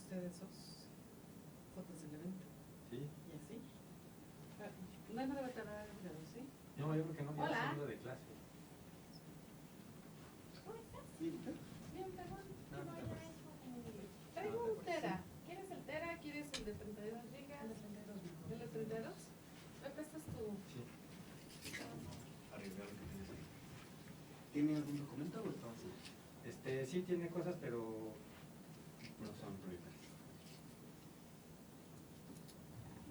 ustedes dos fotos del evento. Sí. Y así. No debe tardar demasiado, ¿sí? No, yo creo que no. Hola. Ya haciendo de clase. ¿Cómo estás? Bien, ¿tú? Bien, perdón. No, no te preocupes. Traigo No te un preocupes. tera. ¿Quieres el tera? ¿Quieres el de 32 gigas? El de 32 mejor. ¿El de 32? ¿Me prestas tu...? Sí. Arriesgar lo que tienes ahí. ¿Tiene algún documento o estamos así? Sí tiene cosas, pero no son prioritarias.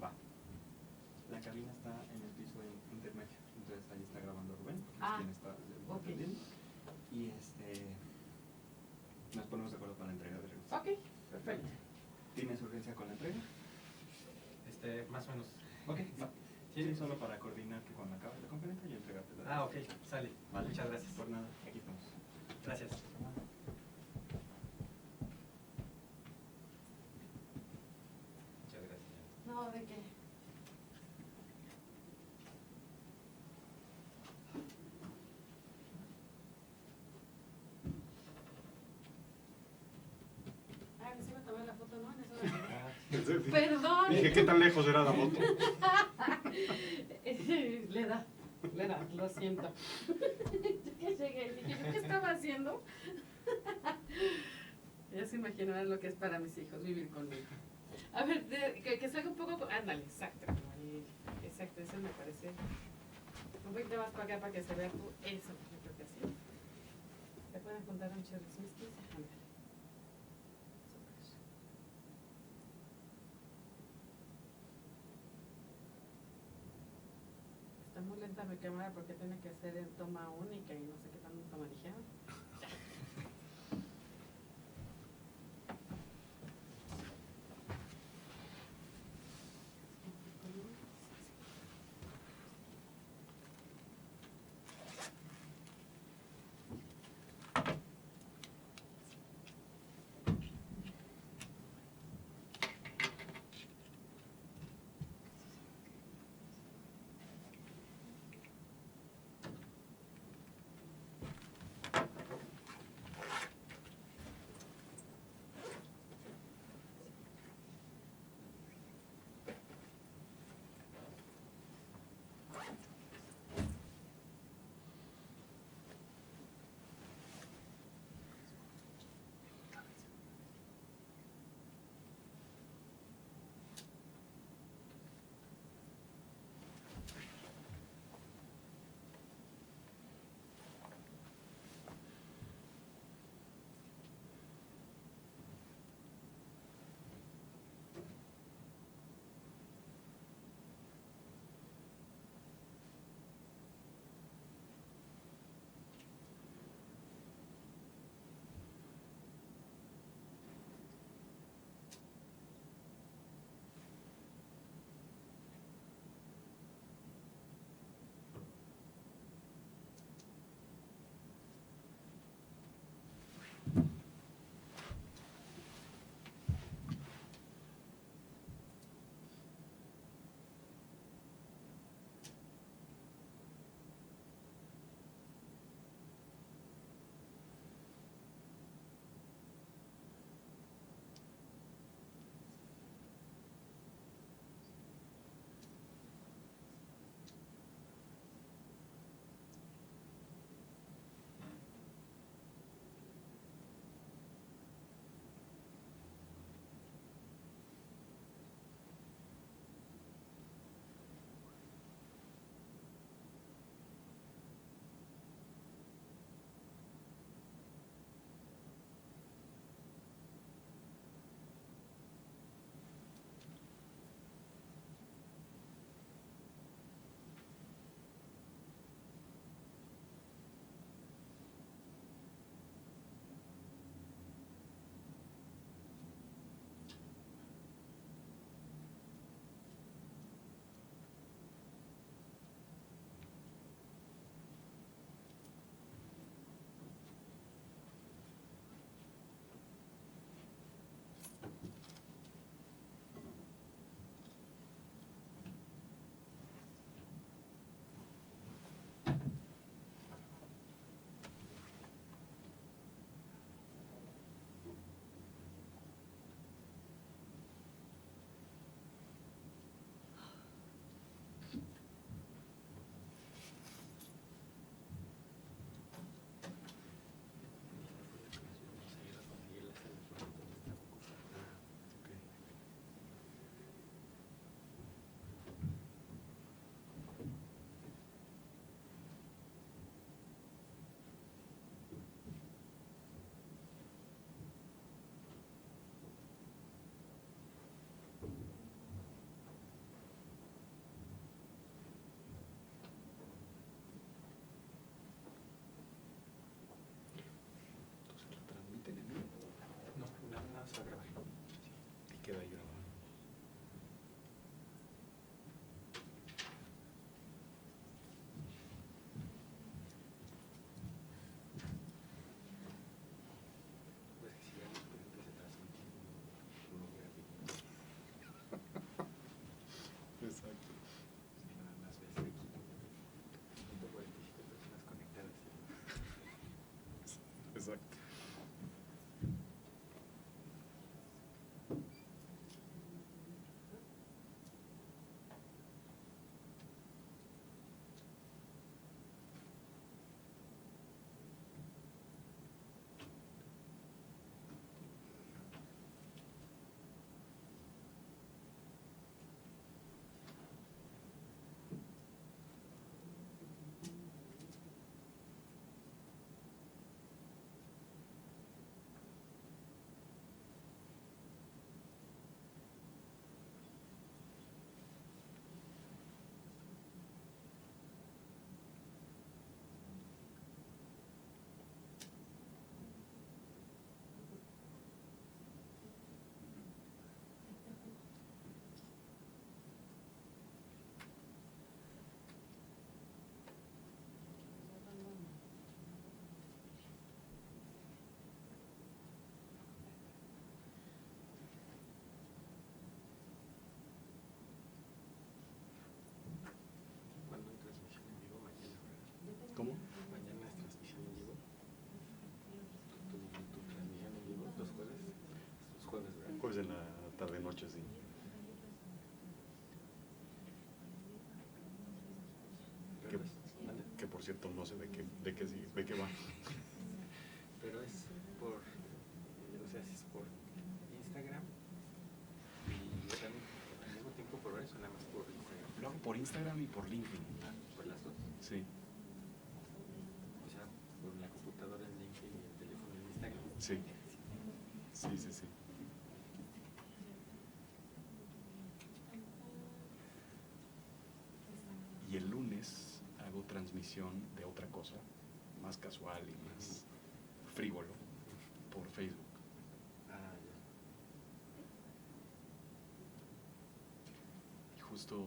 Va. La cabina está en el piso intermedio, entonces ahí está grabando Rubén, que es quien está ok. atendiendo. Y nos ponemos de acuerdo para la entrega de regreso. Ok, perfecto. ¿Tienes urgencia con la entrega? Más o menos. Ok, va. Sí. Sí, solo para coordinar que cuando acabe la conferencia y entregarte la Ah, ok, sale. Vale. Muchas gracias. Por nada, aquí estamos. Gracias. Muchas gracias. No, ¿de qué? Ah, que sí me tomé la foto, ¿no? En eso de... Perdón. Dije, ¿qué tan lejos era la moto? Le da, lo siento. Yo que llegué, dije, ¿yo qué estaba haciendo? Ya se imaginarán lo que es para mis hijos vivir conmigo. A ver, que salga un poco... Ándale, exacto. Ahí, exacto, eso me parece... Un poquito más para acá para que se vea tú. Eso, yo creo que así. ¿Se pueden juntar un chorro de whisky? Ándale. Súper. Está muy lenta mi cámara porque tiene que ser en toma única y no sé qué tanto me dijeron. en la tarde-noche, sí. Pero Que por cierto no sé de qué va. pero es por, o sea, si es por Instagram y también al mismo tiempo por eso, nada más por Instagram. Lo hago por Instagram y por LinkedIn. Por las dos. Sí, O sea, por la computadora en LinkedIn y el teléfono en Instagram. sí, sí, sí, sí. Y el lunes hago transmisión de otra cosa, más casual y más frívolo, por Facebook. Ah, ya. Y justo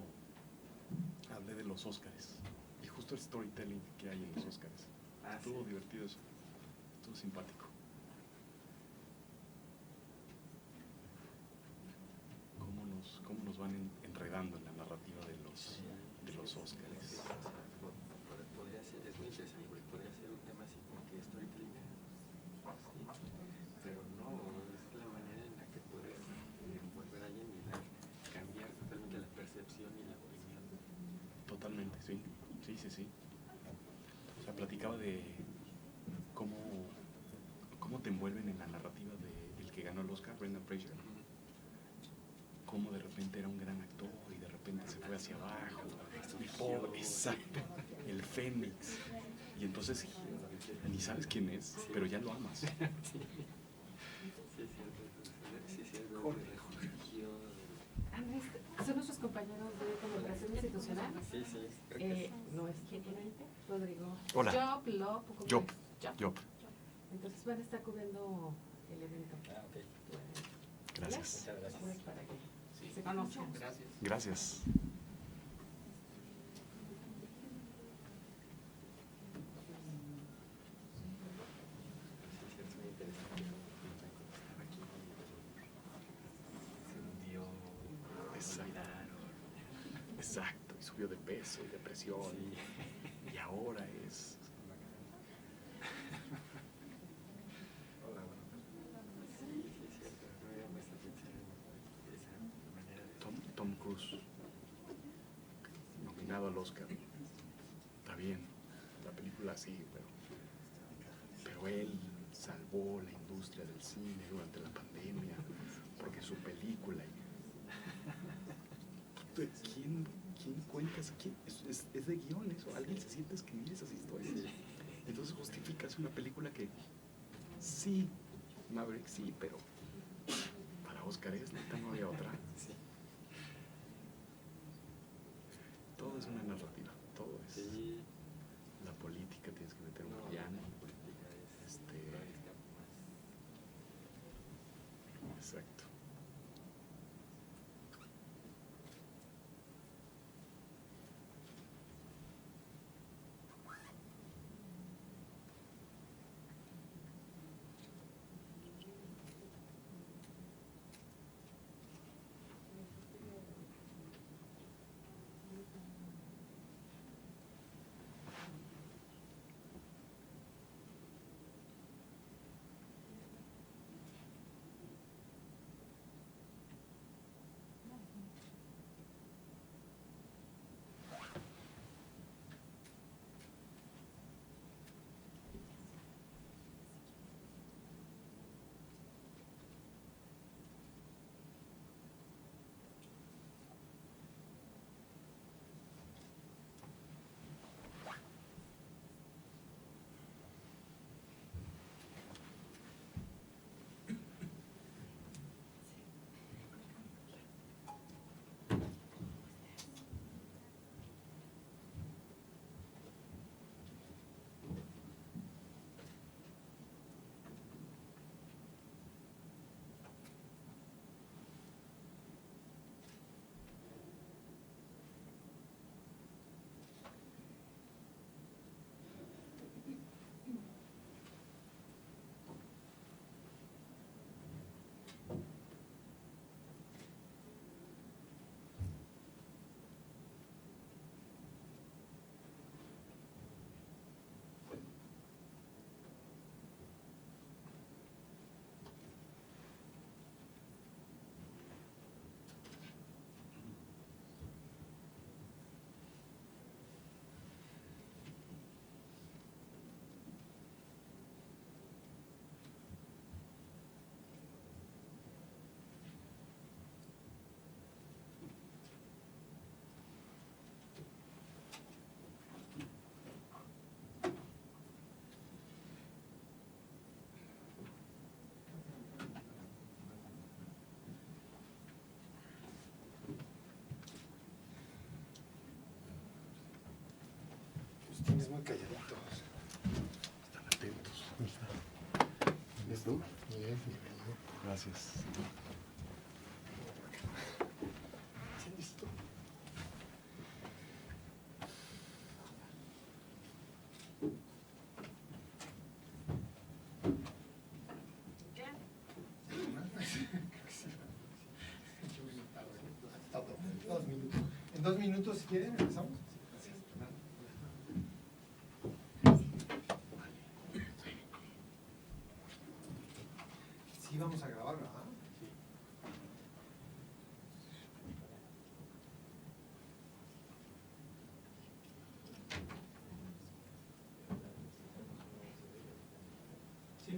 hablé de los Óscares. Y justo el storytelling que hay en los Óscares. Ah, Estuvo sí. divertido eso. Estuvo simpático. Cómo nos van enredando en la narrativa de los Óscares. Sí, o sea, podría ser, es muy interesante porque podría ser un tema así como que storytelling, sí, pero no, es la manera en la que puedes envolver a alguien y cambiar totalmente la percepción y la opinión. Totalmente, sí. Sí, sí, sí. O sea, platicaba de cómo te envuelven en la narrativa del que ganó el Oscar, Brendan Fraser. Cómo de repente era un gran actor y de repente se fue hacia abajo. Y pobre, exacto, el Fénix. Y entonces ni sabes quién es, pero ya lo amas. Sí, es cierto, sí, es cierto, resurgió. Andrés, ¿son nuestros compañeros de comunicación institucional? Sí, sí, creo que sí. Nuestro ponente, Rodrigo. Hola. Job. Job. Entonces van a estar cubriendo el evento. Ah, ok. Gracias. Muchas gracias. Pues para que se conozcan. Gracias. Gracias. Sí, sí, es muy interesante. Estaba aquí se hundió, Exacto. olvidaron. Exacto. Y subió de peso y de presión. Sí. Y ahora es Hola, bueno. Sí, sí, es cierto. No había puesto a pensar en esa manera de... Tom Cruise, nominado al Oscar. Está bien, la película sí, pero él salvó la industria del cine durante la pandemia, porque su película... ¿Quién cuenta eso? Es de guión eso, alguien se siente a escribir esas historias. Sí. Entonces justificas una película que sí, Maverick sí, pero para Oscar es, neta, no había otra. Sí. Todo es una narrativa, todo es Sí. la política, tienes que meter un No, villano. la política es cada vez más. Exacto. estás tú? Bien, bienvenido. Gracias. En 2 minutos, si quieren, empezamos. Sí, vamos a grabar, ¿verdad? Sí.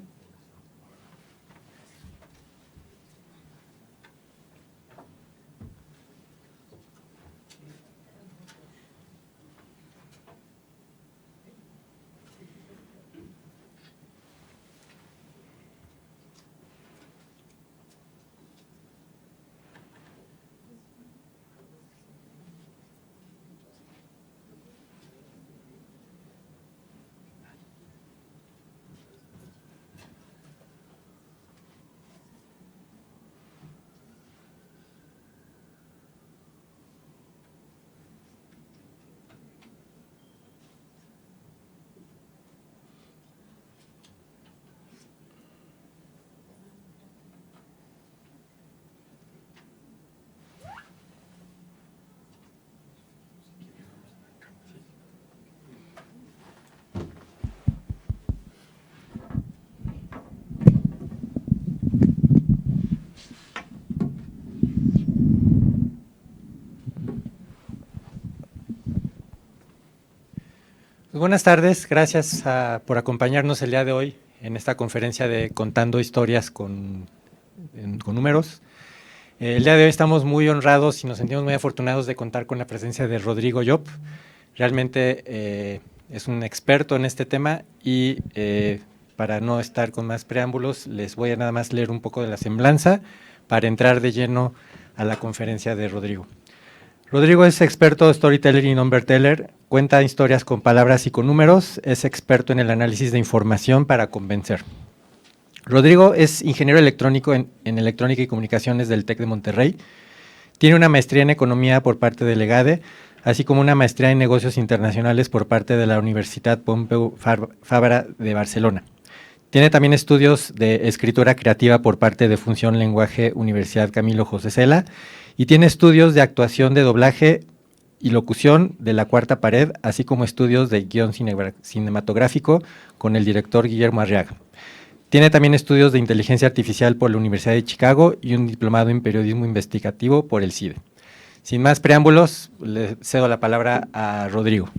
Pues buenas tardes, gracias por acompañarnos el día de hoy en esta conferencia de Contando Historias con Números. El día de hoy estamos muy honrados y nos sentimos muy afortunados de contar con la presencia de Rodrigo Llop. Realmente es un experto en este tema y para no estar con más preámbulos les voy a nada más leer un poco de la semblanza para entrar de lleno a la conferencia de Rodrigo. Rodrigo es experto storyteller y number-teller, cuenta historias con palabras y con números, es experto en el análisis de información para convencer. Rodrigo es ingeniero electrónico en electrónica y comunicaciones del TEC de Monterrey, tiene una maestría en economía por parte del EGADE, así como una maestría en negocios internacionales por parte de la Universitat Pompeu Fabra de Barcelona. Tiene también estudios de escritura creativa por parte de Función Lenguaje Universidad Camilo José Cela y tiene estudios de actuación de doblaje y locución de La Cuarta Pared, así como estudios de guión cinematográfico con el director Guillermo Arriaga. Tiene también estudios de inteligencia artificial por la Universidad de Chicago y un diplomado en periodismo investigativo por el CIDE. Sin más preámbulos, le cedo la palabra a Rodrigo.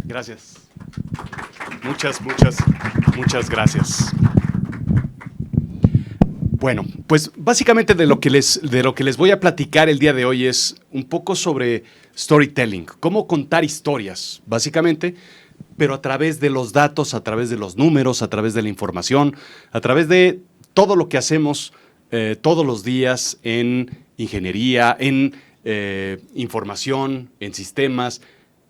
Gracias. Muchas gracias. Bueno, pues básicamente de lo que les voy a platicar el día de hoy es un poco sobre storytelling, cómo contar historias, básicamente, pero a través de los datos, a través de los números, a través de la información, a través de todo lo que hacemos todos los días en ingeniería, en información, en sistemas,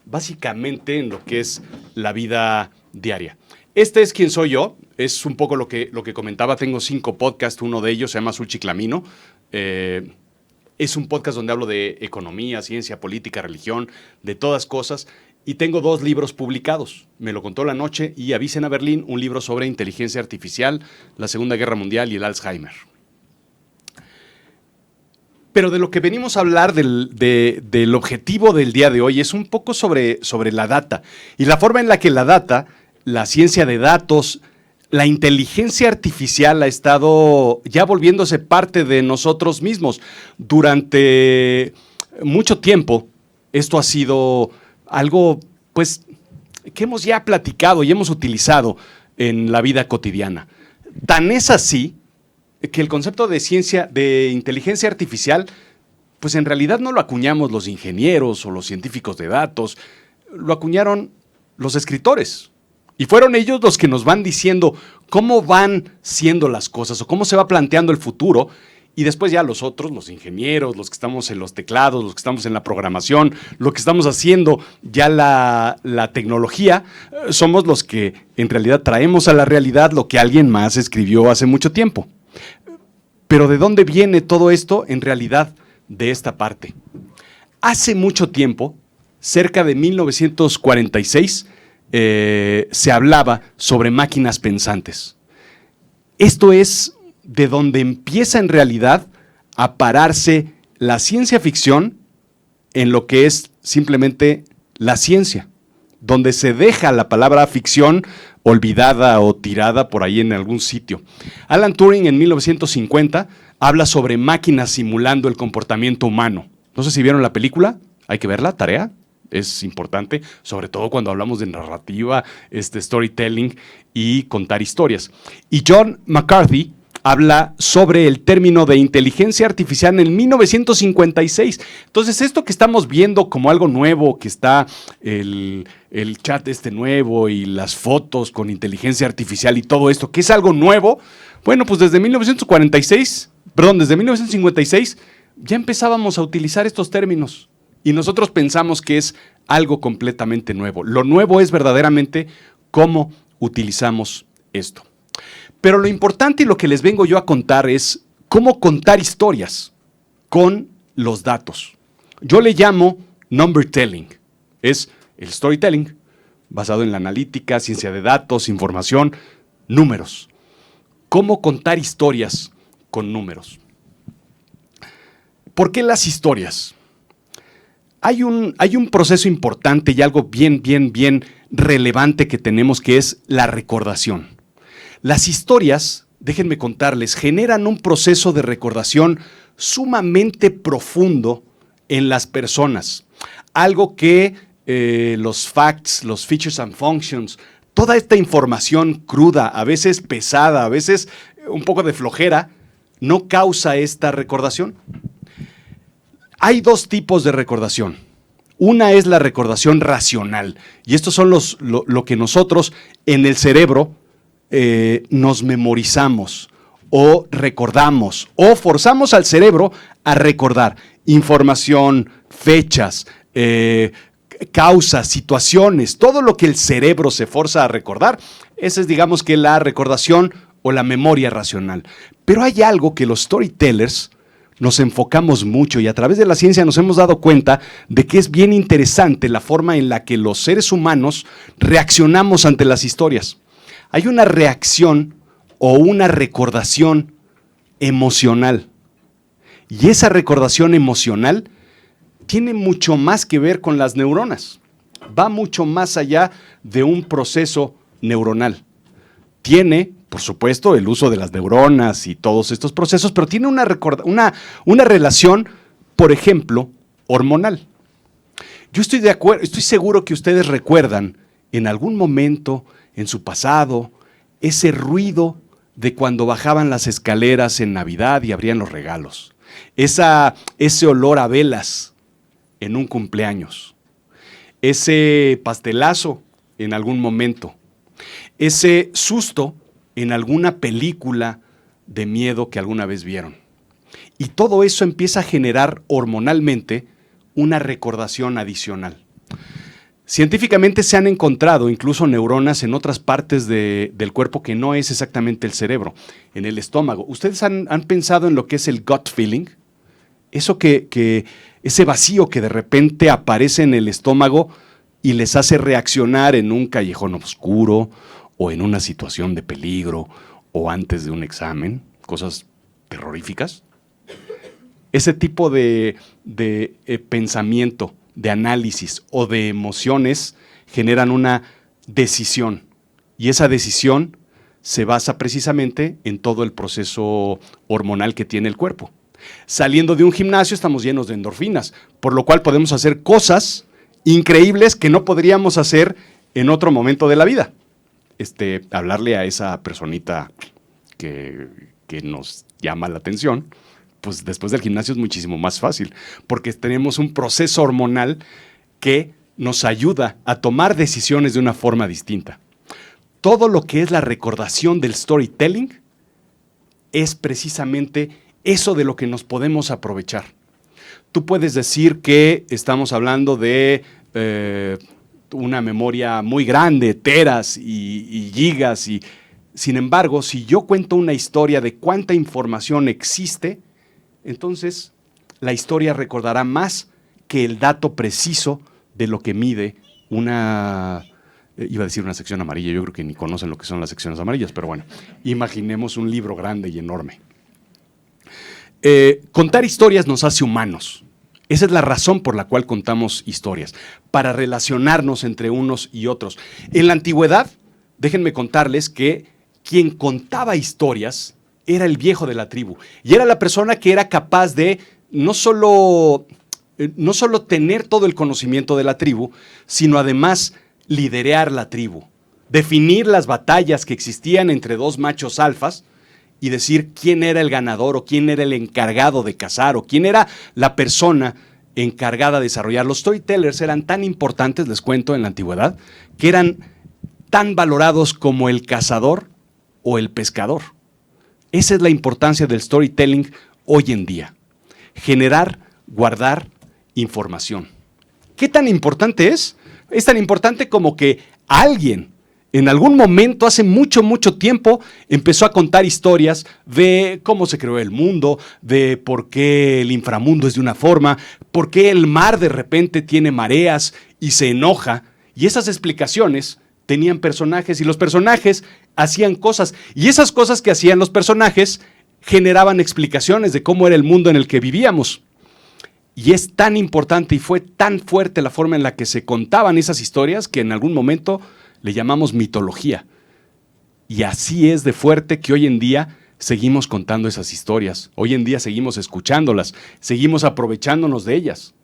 básicamente en lo que es la vida diaria. Este es quién soy yo, es un poco lo que comentaba, tengo 5 podcasts, uno de ellos se llama Azul Chiclamino, es un podcast donde hablo de economía, ciencia, política, religión, de todas cosas, y tengo 2 libros publicados, Me lo contó la noche y Avisen a Berlín, un libro sobre inteligencia artificial, la Segunda Guerra Mundial y el Alzheimer. Pero de lo que venimos a hablar del objetivo del día de hoy es un poco sobre la data y la forma en la que la data, la ciencia de datos, la inteligencia artificial ha estado ya volviéndose parte de nosotros mismos. Durante mucho tiempo esto ha sido algo pues, que hemos ya platicado y hemos utilizado en la vida cotidiana. Tan es así que el concepto de inteligencia artificial, pues en realidad no lo acuñamos los ingenieros o los científicos de datos, lo acuñaron los escritores. Y fueron ellos los que nos van diciendo cómo van siendo las cosas o cómo se va planteando el futuro Y después ya los otros, los ingenieros, los que estamos en los teclados, los que estamos en la programación, lo que estamos haciendo ya la tecnología, somos los que en realidad traemos a la realidad lo que alguien más escribió hace mucho tiempo. Pero ¿de dónde viene todo esto? En realidad, de esta parte. Hace mucho tiempo, cerca de 1946, se hablaba sobre máquinas pensantes. Esto es de donde empieza en realidad a pararse la ciencia ficción en lo que es simplemente la ciencia, donde se deja la palabra ficción olvidada o tirada por ahí en algún sitio. Alan Turing en 1950 habla sobre máquinas simulando el comportamiento humano. No sé si vieron la película, hay que verla, tarea. Es importante, sobre todo cuando hablamos de narrativa, storytelling y contar historias. Y John McCarthy habla sobre el término de inteligencia artificial en 1956. Entonces, esto que estamos viendo como algo nuevo, que está el chat nuevo y las fotos con inteligencia artificial y todo esto, que es algo nuevo, bueno, pues desde 1956 ya empezábamos a utilizar estos términos. Y nosotros pensamos que es algo completamente nuevo. Lo nuevo es verdaderamente cómo utilizamos esto. Pero lo importante y lo que les vengo yo a contar es cómo contar historias con los datos. Yo le llamo number telling. Es el storytelling basado en la analítica, ciencia de datos, información, números. Cómo contar historias con números. ¿Por qué las historias? Hay un proceso importante y algo bien relevante que tenemos, que es la recordación. Las historias, déjenme contarles, generan un proceso de recordación sumamente profundo en las personas. Algo que los facts, los features and functions, toda esta información cruda, a veces pesada, a veces un poco de flojera, no causa esta recordación. Hay dos tipos de recordación. Una es la recordación racional, y estos son lo que nosotros en el cerebro nos memorizamos o recordamos o forzamos al cerebro a recordar información, fechas, causas, situaciones, todo lo que el cerebro se forza a recordar. Esa es, digamos, que la recordación o la memoria racional. Pero hay algo que los storytellers nos enfocamos mucho, y a través de la ciencia nos hemos dado cuenta de que es bien interesante la forma en la que los seres humanos reaccionamos ante las historias. Hay una reacción o una recordación emocional. Y esa recordación emocional tiene mucho más que ver con las neuronas. Va mucho más allá de un proceso neuronal. Tiene, por supuesto, el uso de las neuronas y todos estos procesos, pero tiene una relación, por ejemplo, hormonal. Yo estoy seguro que ustedes recuerdan en algún momento en su pasado ese ruido de cuando bajaban las escaleras en Navidad y abrían los regalos. Ese olor a velas en un cumpleaños. Ese pastelazo en algún momento. Ese susto en alguna película de miedo que alguna vez vieron. Y todo eso empieza a generar hormonalmente una recordación adicional. Científicamente se han encontrado incluso neuronas en otras partes del cuerpo que no es exactamente el cerebro, en el estómago. ¿Ustedes han pensado en lo que es el gut feeling? Eso ese vacío que de repente aparece en el estómago y les hace reaccionar en un callejón oscuro o en una situación de peligro o antes de un examen, cosas terroríficas. Ese tipo de pensamiento, de análisis o de emociones generan una decisión, y esa decisión se basa precisamente en todo el proceso hormonal que tiene el cuerpo. Saliendo de un gimnasio estamos llenos de endorfinas, por lo cual podemos hacer cosas increíbles que no podríamos hacer en otro momento de la vida. Hablarle a esa personita que nos llama la atención, pues después del gimnasio es muchísimo más fácil, porque tenemos un proceso hormonal que nos ayuda a tomar decisiones de una forma distinta. Todo lo que es la recordación del storytelling es precisamente eso de lo que nos podemos aprovechar. Tú puedes decir que estamos hablando de una memoria muy grande, teras y gigas, y sin embargo, si yo cuento una historia de cuánta información existe, entonces la historia recordará más que el dato preciso de lo que mide una, iba a decir una sección amarilla, yo creo que ni conocen lo que son las secciones amarillas, pero bueno, imaginemos un libro grande y enorme. Contar historias nos hace humanos. Esa es la razón por la cual contamos historias, para relacionarnos entre unos y otros. En la antigüedad, déjenme contarles que quien contaba historias era el viejo de la tribu, y era la persona que era capaz de no solo tener todo el conocimiento de la tribu, sino además liderear la tribu, definir las batallas que existían entre dos machos alfas y decir quién era el ganador o quién era el encargado de cazar o quién era la persona encargada de desarrollar. Los storytellers eran tan importantes, les cuento, en la antigüedad, que eran tan valorados como el cazador o el pescador. Esa es la importancia del storytelling hoy en día. Generar, guardar información. ¿Qué tan importante es? Es tan importante como que alguien en algún momento, hace mucho, mucho tiempo, empezó a contar historias de cómo se creó el mundo, de por qué el inframundo es de una forma, por qué el mar de repente tiene mareas y se enoja. Y esas explicaciones tenían personajes y los personajes hacían cosas. Y esas cosas que hacían los personajes generaban explicaciones de cómo era el mundo en el que vivíamos. Y es tan importante y fue tan fuerte la forma en la que se contaban esas historias que en algún momento le llamamos mitología. Y así es de fuerte que hoy en día seguimos contando esas historias. Hoy en día seguimos escuchándolas, seguimos aprovechándonos de ellas.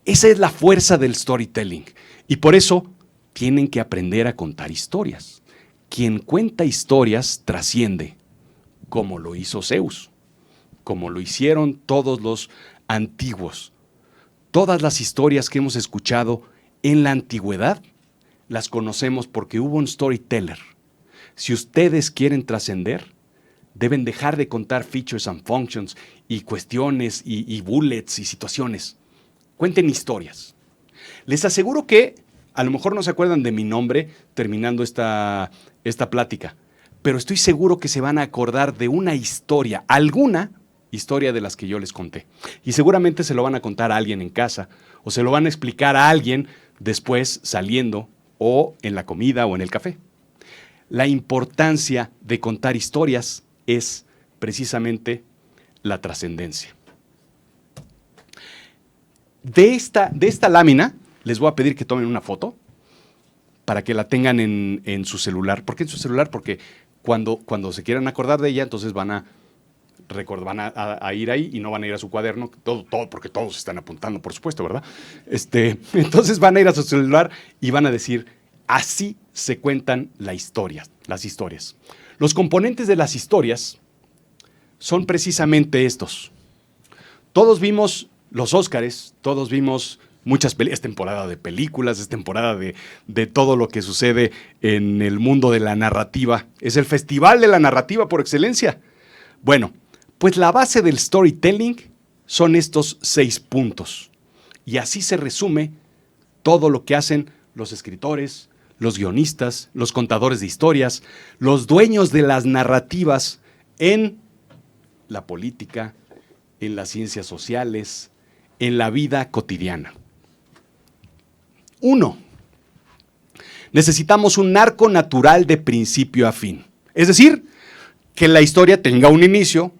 Esa es la fuerza del storytelling. Y por eso tienen que aprender a contar historias. Quien cuenta historias trasciende, como lo hizo Zeus, como lo hicieron todos los antiguos. Todas las historias que hemos escuchado en la antigüedad las conocemos porque hubo un storyteller. Si ustedes quieren trascender, deben dejar de contar features and functions y cuestiones y bullets y situaciones. Cuenten historias. Les aseguro que a lo mejor no se acuerdan de mi nombre terminando esta plática, pero estoy seguro que se van a acordar de una historia, alguna historia de las que yo les conté. Y seguramente se lo van a contar a alguien en casa o se lo van a explicar a alguien después saliendo o en la comida o en el café. La importancia de contar historias es precisamente la trascendencia. De esta lámina, les voy a pedir que tomen una foto para que la tengan en su celular. ¿Por qué en su celular? Porque cuando se quieran acordar de ella, entonces van a ir ahí y no van a ir a su cuaderno, todo porque todos están apuntando, por supuesto, ¿verdad? Entonces van a ir a su celular y van a decir, así se cuentan las historias. Los componentes de las historias son precisamente estos. Todos vimos los Óscares, todos vimos muchas películas, es temporada de películas, es temporada de todo lo que sucede en el mundo de la narrativa. Es el festival de la narrativa por excelencia. Bueno, pues la base del storytelling son estos 6 puntos. Y así se resume todo lo que hacen los escritores, los guionistas, los contadores de historias, los dueños de las narrativas en la política, en las ciencias sociales, en la vida cotidiana. 1. Necesitamos un arco natural de principio a fin. Es decir, que la historia tenga un inicio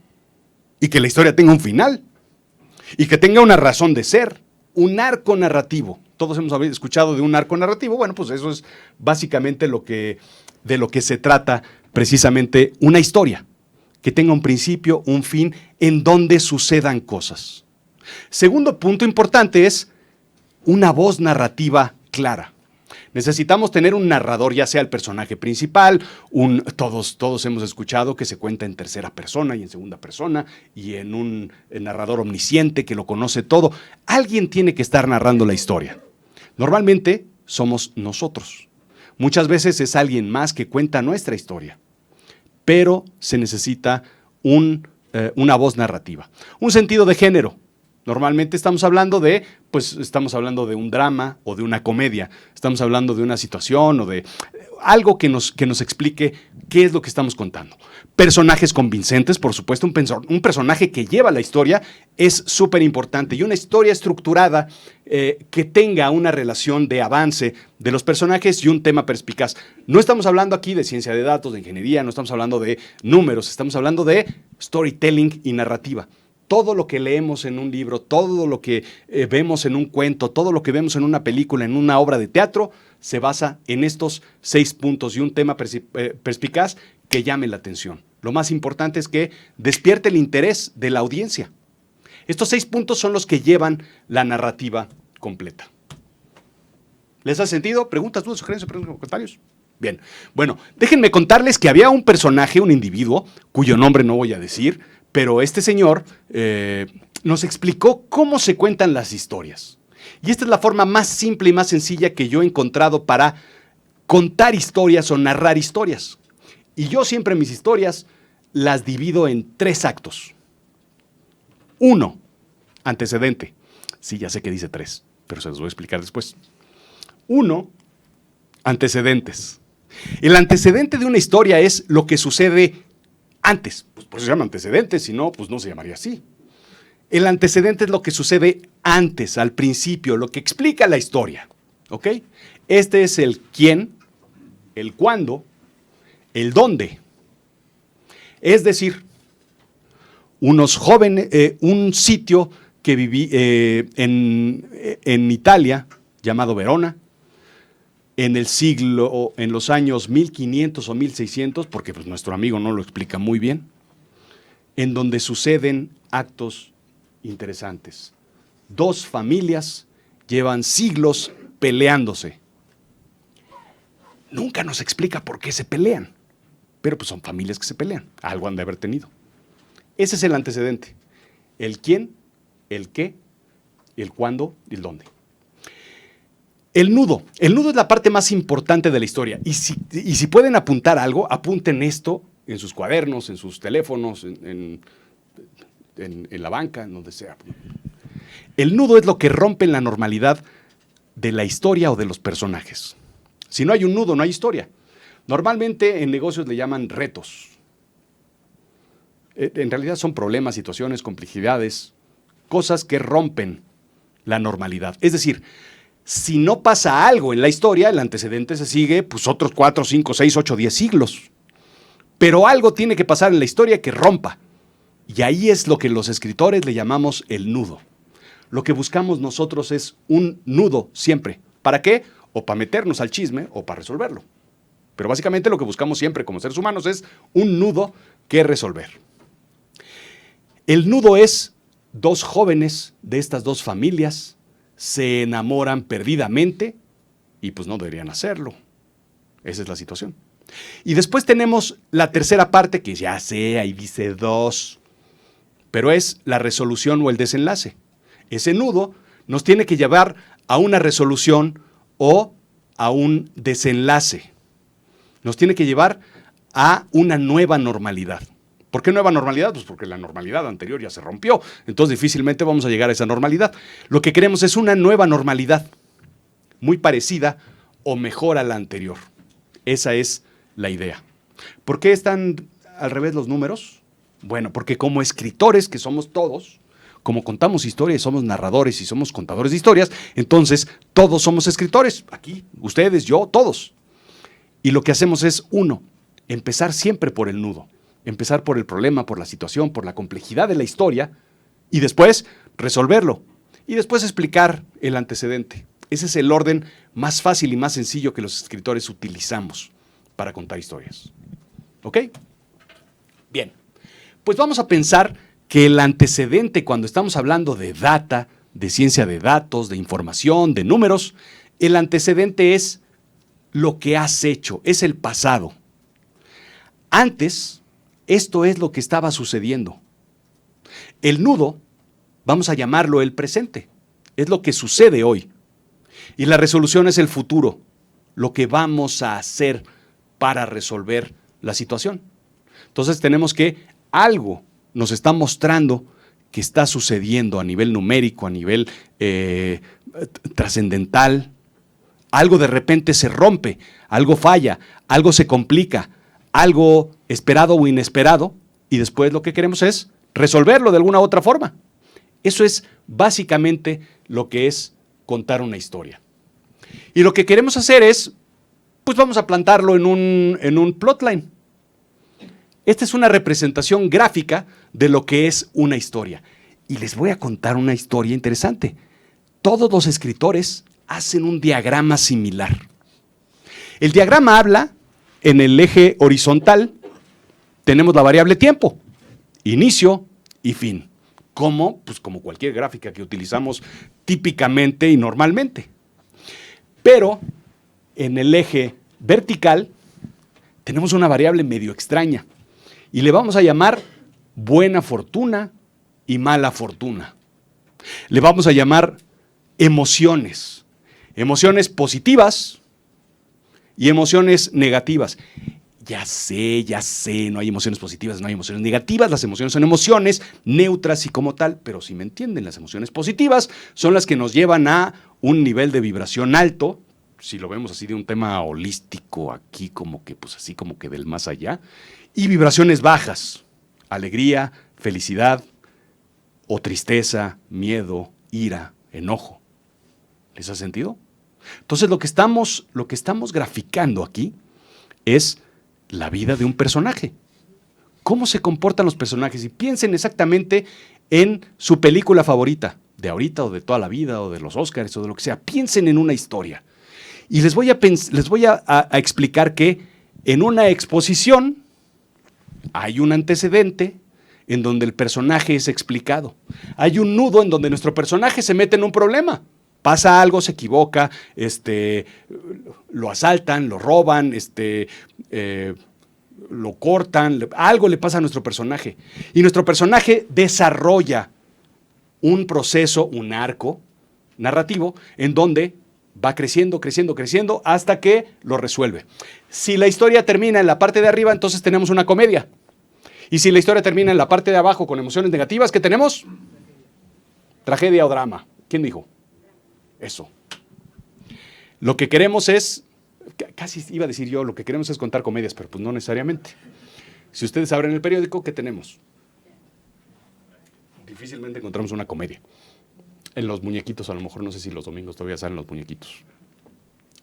y que la historia tenga un final y que tenga una razón de ser, un arco narrativo. Todos hemos escuchado de un arco narrativo. Bueno, pues eso es básicamente de lo que se trata precisamente una historia, que tenga un principio, un fin, en donde sucedan cosas. Segundo punto importante es una voz narrativa clara. Necesitamos tener un narrador, ya sea el personaje principal, todos hemos escuchado que se cuenta en tercera persona y en segunda persona y en un narrador omnisciente que lo conoce todo. Alguien tiene que estar narrando la historia. Normalmente somos nosotros. Muchas veces es alguien más que cuenta nuestra historia, pero se necesita un una voz narrativa. Un sentido de género. Normalmente estamos hablando de un drama o de una comedia. Estamos hablando de una situación o de algo que nos explique qué es lo que estamos contando. Personajes convincentes, por supuesto, un personaje que lleva la historia es súper importante. Y una historia estructurada que tenga una relación de avance de los personajes y un tema perspicaz. No estamos hablando aquí de ciencia de datos, de ingeniería, no estamos hablando de números, estamos hablando de storytelling y narrativa. Todo lo que leemos en un libro, todo lo que vemos en un cuento, todo lo que vemos en una película, en una obra de teatro, se basa en estos 6 puntos y un tema perspicaz que llame la atención. Lo más importante es que despierte el interés de la audiencia. Estos 6 puntos son los que llevan la narrativa completa. ¿Les hace sentido? ¿Preguntas, dudas, sugerencias, comentarios? Bien. Bueno, déjenme contarles que había un personaje, un individuo, cuyo nombre no voy a decir, pero este señor nos explicó cómo se cuentan las historias. Y esta es la forma más simple y más sencilla que yo he encontrado para contar historias o narrar historias. Y yo siempre mis historias las divido en 3 actos. 1, antecedente. Sí, ya sé que dice 3, pero se los voy a explicar después. 1, antecedentes. El antecedente de una historia es lo que sucede antes. Pues por eso se llama antecedentes, si no, pues no se llamaría así. El antecedente es lo que sucede antes, al principio, lo que explica la historia. ¿Ok? Este es el quién, el cuándo, el dónde. Es decir, unos jóvenes, un sitio que viví en Italia, llamado Verona, en los años 1500 o 1600, porque pues, nuestro amigo no lo explica muy bien, en donde suceden actos interesantes. 2 familias llevan siglos peleándose. Nunca nos explica por qué se pelean, pero pues son familias que se pelean, algo han de haber tenido. Ese es el antecedente, el quién, el qué, el cuándo y el dónde. El nudo es la parte más importante de la historia y si pueden apuntar algo, apunten esto en sus cuadernos, en sus teléfonos, en la banca, en donde sea. El nudo es lo que rompe la normalidad de la historia o de los personajes. Si no hay un nudo, no hay historia. Normalmente en negocios le llaman retos. En realidad son problemas, situaciones, complejidades, cosas que rompen la normalidad. Es decir, si no pasa algo en la historia, el antecedente se sigue pues otros 4, 5, 6, 8, 10 siglos. Pero algo tiene que pasar en la historia que rompa. Y ahí es lo que los escritores le llamamos el nudo. Lo que buscamos nosotros es un nudo siempre. ¿Para qué? O para meternos al chisme o para resolverlo. Pero básicamente lo que buscamos siempre como seres humanos es un nudo que resolver. El nudo es 2 jóvenes de estas 2 familias se enamoran perdidamente y pues no deberían hacerlo. Esa es la situación. Y después tenemos la tercera parte, que ya sé, ahí dice 2, pero es la resolución o el desenlace. Ese nudo nos tiene que llevar a una resolución o a un desenlace. Nos tiene que llevar a una nueva normalidad. ¿Por qué nueva normalidad? Pues porque la normalidad anterior ya se rompió. Entonces difícilmente vamos a llegar a esa normalidad. Lo que queremos es una nueva normalidad, muy parecida o mejor a la anterior. Esa es la idea. ¿Por qué están al revés los números? Bueno, porque como escritores que somos todos, como contamos historias, somos narradores y somos contadores de historias, entonces todos somos escritores. Aquí, ustedes, yo, todos. Y lo que hacemos es, 1, empezar siempre por el nudo. Empezar por el problema, por la situación, por la complejidad de la historia y después resolverlo y después explicar el antecedente. Ese es el orden más fácil y más sencillo que los escritores utilizamos para contar historias. ¿Ok? Bien, pues vamos a pensar que el antecedente, cuando estamos hablando de data, de ciencia de datos, de información, de números, el antecedente es lo que has hecho, es el pasado. Antes, esto es lo que estaba sucediendo. El nudo, vamos a llamarlo el presente, es lo que sucede hoy. Y la resolución es el futuro, lo que vamos a hacer para resolver la situación. Entonces tenemos que algo nos está mostrando que está sucediendo a nivel numérico, a nivel trascendental. Algo de repente se rompe, algo falla, algo se complica, algo esperado o inesperado, y después lo que queremos es resolverlo de alguna u otra forma. Eso es básicamente lo que es contar una historia. Y lo que queremos hacer es, pues vamos a plantarlo en un plotline. Esta es una representación gráfica de lo que es una historia. Y les voy a contar una historia interesante. Todos los escritores hacen un diagrama similar. El diagrama habla, en el eje horizontal, tenemos la variable tiempo, inicio y fin. ¿Cómo? Pues como cualquier gráfica que utilizamos típicamente y normalmente. Pero en el eje vertical tenemos una variable medio extraña y le vamos a llamar buena fortuna y mala fortuna. Le vamos a llamar emociones. Emociones positivas y emociones negativas. Ya sé, no hay emociones positivas, no hay emociones negativas, las emociones son emociones neutras y como tal, pero si me entienden, las emociones positivas son las que nos llevan a un nivel de vibración alto, si lo vemos así de un tema holístico aquí, como que pues así como que del más allá, y vibraciones bajas, alegría, felicidad o tristeza, miedo, ira, enojo. ¿Les ha sentido? Entonces lo que estamos graficando aquí es la vida de un personaje. ¿Cómo se comportan los personajes? Y piensen exactamente en su película favorita, de ahorita o de toda la vida o de los Óscars o de lo que sea. Piensen en una historia. Y les voy a explicar que en una exposición hay un antecedente en donde el personaje es explicado. Hay un nudo en donde nuestro personaje se mete en un problema. Pasa algo, se equivoca, lo asaltan, lo roban, lo cortan, algo le pasa a nuestro personaje. Y nuestro personaje desarrolla un proceso, un arco narrativo, en donde va creciendo, creciendo, creciendo, hasta que lo resuelve. Si la historia termina en la parte de arriba, entonces tenemos una comedia. Y si la historia termina en la parte de abajo con emociones negativas, ¿qué tenemos? Tragedia o drama. ¿Quién dijo? Eso. Lo que queremos es, casi iba a decir yo, lo que queremos es contar comedias, pero pues no necesariamente. Si ustedes abren el periódico, ¿qué tenemos? Difícilmente encontramos una comedia. En los muñequitos, a lo mejor, no sé si los domingos todavía salen los muñequitos.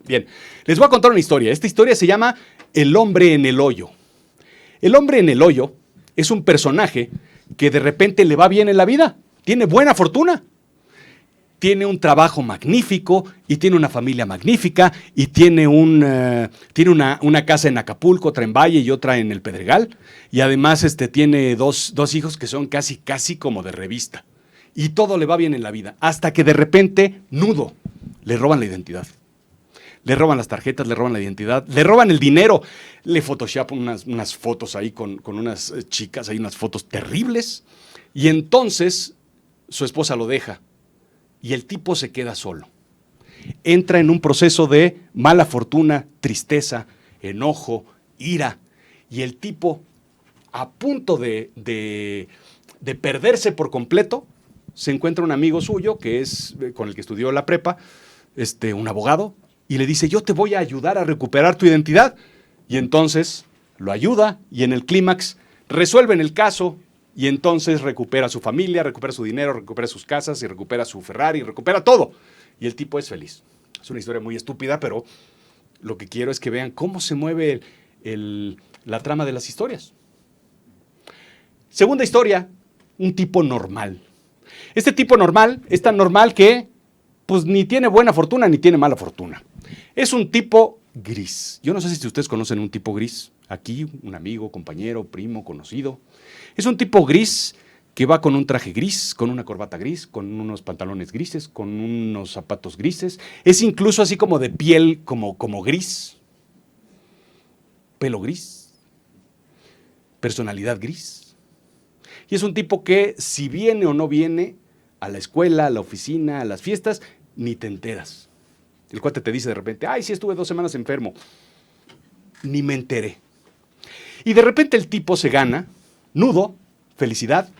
Bien, les voy a contar una historia. Esta historia se llama El hombre en el hoyo. El hombre en el hoyo es un personaje que de repente le va bien en la vida, tiene buena fortuna. Tiene un trabajo magnífico y tiene una familia magnífica y tiene una casa en Acapulco, otra en Valle y otra en el Pedregal. Y además tiene dos hijos que son casi como de revista. Y todo le va bien en la vida. Hasta que de repente, nudo, le roban la identidad. Le roban las tarjetas, le roban la identidad, le roban el dinero. Le photoshopan unas fotos ahí con unas chicas, hay unas fotos terribles. Y entonces su esposa lo deja. Y el tipo se queda solo. Entra en un proceso de mala fortuna, tristeza, enojo, ira. Y el tipo, a punto de perderse por completo, se encuentra un amigo suyo, que es con el que estudió la prepa, un abogado, y le dice, yo te voy a ayudar a recuperar tu identidad. Y entonces lo ayuda, y en el clímax resuelven el caso. Y entonces recupera su familia, recupera su dinero, recupera sus casas, y recupera su Ferrari, recupera todo. Y el tipo es feliz. Es una historia muy estúpida, pero lo que quiero es que vean cómo se mueve la trama de las historias. Segunda historia, un tipo normal. Este tipo normal es tan normal que pues ni tiene buena fortuna ni tiene mala fortuna. Es un tipo gris. Yo no sé si ustedes conocen un tipo gris. Aquí, un amigo, compañero, primo, conocido. Es un tipo gris que va con un traje gris, con una corbata gris, con unos pantalones grises, con unos zapatos grises. Es incluso así como de piel como gris. Pelo gris. Personalidad gris. Y es un tipo que si viene o no viene a la escuela, a la oficina, a las fiestas, ni te enteras. El cuate te dice de repente, ay, sí estuve 2 semanas enfermo. Ni me enteré. Y de repente el tipo se gana, nudo, felicidad,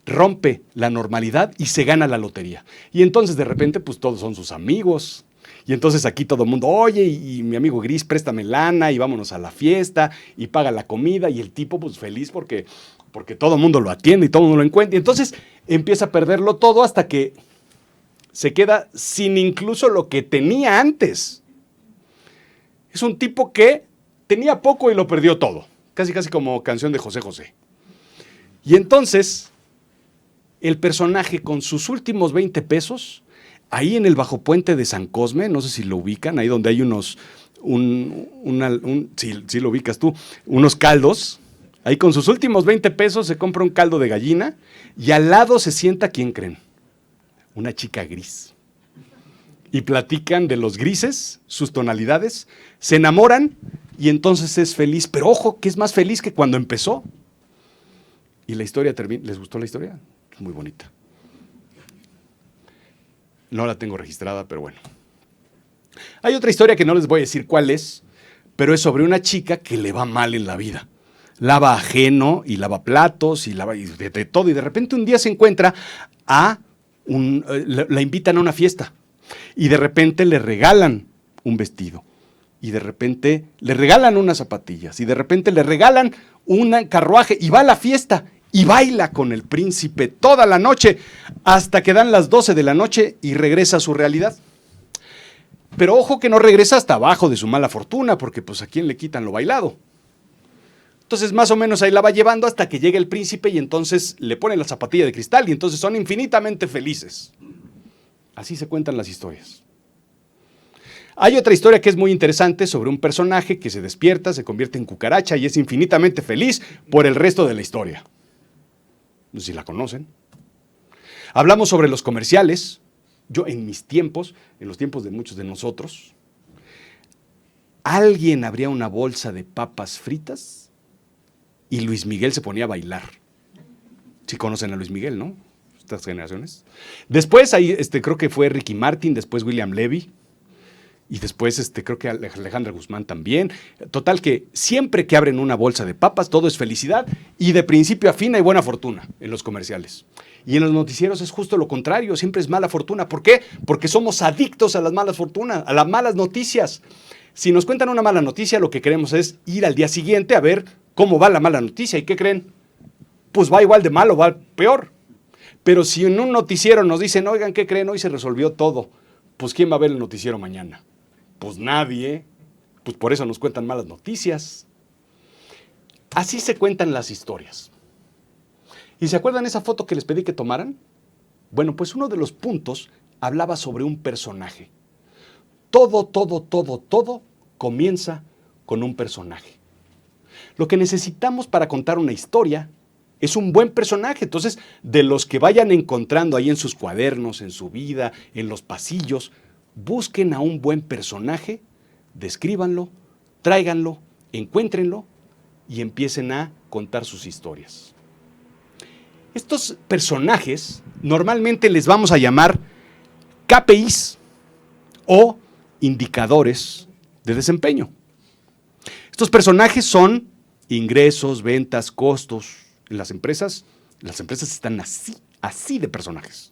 rompe la normalidad y se gana la lotería. Y entonces de repente pues todos son sus amigos. Y entonces aquí todo el mundo, oye, y mi amigo Gris, préstame lana y vámonos a la fiesta y paga la comida. Y el tipo pues feliz porque todo el mundo lo atiende y todo el mundo lo encuentra. Y entonces empieza a perderlo todo hasta que se queda sin incluso lo que tenía antes. Es un tipo que tenía poco y lo perdió todo. Casi como canción de José José. Y entonces, el personaje con sus últimos 20 pesos, ahí en el bajo puente de San Cosme, no sé si lo ubican, ahí donde hay sí lo ubicas tú, unos caldos. Ahí con sus últimos 20 pesos se compra un caldo de gallina y al lado se sienta, ¿quién creen? Una chica gris. Y platican de los grises, sus tonalidades, se enamoran y entonces es feliz. Pero ojo, que es más feliz que cuando empezó. Y la historia termina. ¿Les gustó la historia? Es muy bonita. No la tengo registrada, pero bueno. Hay otra historia que no les voy a decir cuál es, pero es sobre una chica que le va mal en la vida. Lava ajeno y lava platos y lava de todo. Y de repente un día se encuentra la invitan a una fiesta. Y de repente le regalan un vestido. Y de repente le regalan unas zapatillas. Y de repente le regalan un carruaje. Y va a la fiesta. Y baila con el príncipe toda la noche. Hasta que dan las 12 de la noche y regresa a su realidad. Pero ojo que no regresa hasta abajo de su mala fortuna. Porque pues a quién le quitan lo bailado. Entonces más o menos ahí la va llevando hasta que llega el príncipe. Y entonces le ponen la zapatilla de cristal. Y entonces son infinitamente felices. Así se cuentan las historias. Hay otra historia que es muy interesante sobre un personaje que se despierta, se convierte en cucaracha y es infinitamente feliz por el resto de la historia. No sé si la conocen. Hablamos sobre los comerciales. Yo en mis tiempos, en los tiempos de muchos de nosotros, alguien abría una bolsa de papas fritas y Luis Miguel se ponía a bailar. Sí conocen a Luis Miguel, ¿no? Estas generaciones. Después ahí creo que fue Ricky Martin, después William Levy y después creo que Alejandra Guzmán también. Total que siempre que abren una bolsa de papas todo es felicidad y de principio a fin hay buena fortuna en los comerciales. Y en los noticieros es justo lo contrario, siempre es mala fortuna. ¿Por qué? Porque somos adictos a las malas fortunas, a las malas noticias. Si nos cuentan una mala noticia, lo que queremos es ir al día siguiente a ver cómo va la mala noticia. ¿Y qué creen? Pues va igual de mal o va peor. Pero si en un noticiero nos dicen, oigan, ¿qué creen? Hoy se resolvió todo. Pues ¿quién va a ver el noticiero mañana? Pues nadie. Pues por eso nos cuentan malas noticias. Así se cuentan las historias. ¿Y se acuerdan esa foto que les pedí que tomaran? Bueno, pues uno de los puntos hablaba sobre un personaje. Todo comienza con un personaje. Lo que necesitamos para contar una historia es un buen personaje. Entonces, de los que vayan encontrando ahí en sus cuadernos, en su vida, en los pasillos, busquen a un buen personaje, descríbanlo, tráiganlo, encuéntrenlo y empiecen a contar sus historias. Estos personajes normalmente les vamos a llamar KPIs o indicadores de desempeño. Estos personajes son ingresos, ventas, costos. En las empresas están así de personajes.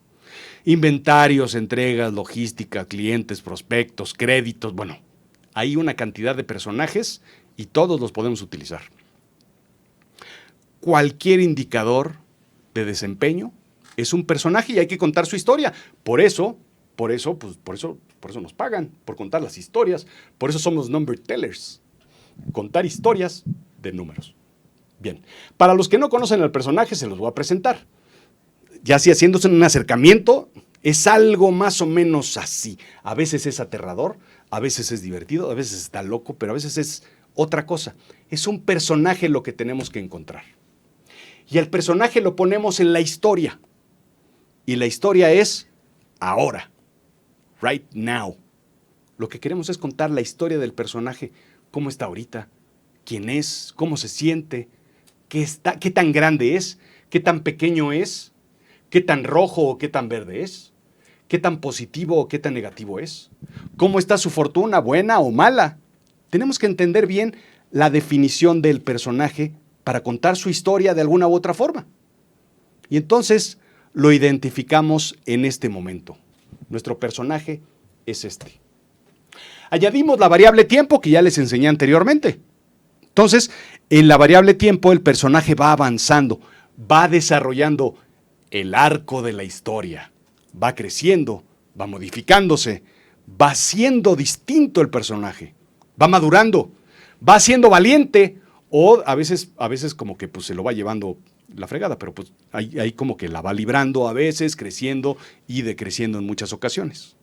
Inventarios, entregas, logística, clientes, prospectos, créditos. Bueno, hay una cantidad de personajes y todos los podemos utilizar. Cualquier indicador de desempeño es un personaje y hay que contar su historia. Por eso nos pagan, por contar las historias. Por eso somos number tellers. Contar historias de números. Bien, para los que no conocen al personaje se los voy a presentar. Ya así haciéndose un acercamiento, es algo más o menos así. A veces es aterrador, a veces es divertido, a veces está loco, pero a veces es otra cosa. Es un personaje lo que tenemos que encontrar. Y el personaje lo ponemos en la historia. Y la historia es ahora, right now. Lo que queremos es contar la historia del personaje, cómo está ahorita, quién es, cómo se siente, qué tan grande es, qué tan pequeño es, qué tan rojo o qué tan verde es, qué tan positivo o qué tan negativo es, cómo está su fortuna, buena o mala. Tenemos que entender bien la definición del personaje para contar su historia de alguna u otra forma. Y entonces lo identificamos en este momento. Nuestro personaje es este. Añadimos la variable tiempo que ya les enseñé anteriormente. Entonces, en la variable tiempo el personaje va avanzando, va desarrollando el arco de la historia, va creciendo, va modificándose, va siendo distinto el personaje, va madurando, va siendo valiente o a veces como que pues se lo va llevando la fregada, pero pues ahí como que la va librando a veces, creciendo y decreciendo en muchas ocasiones.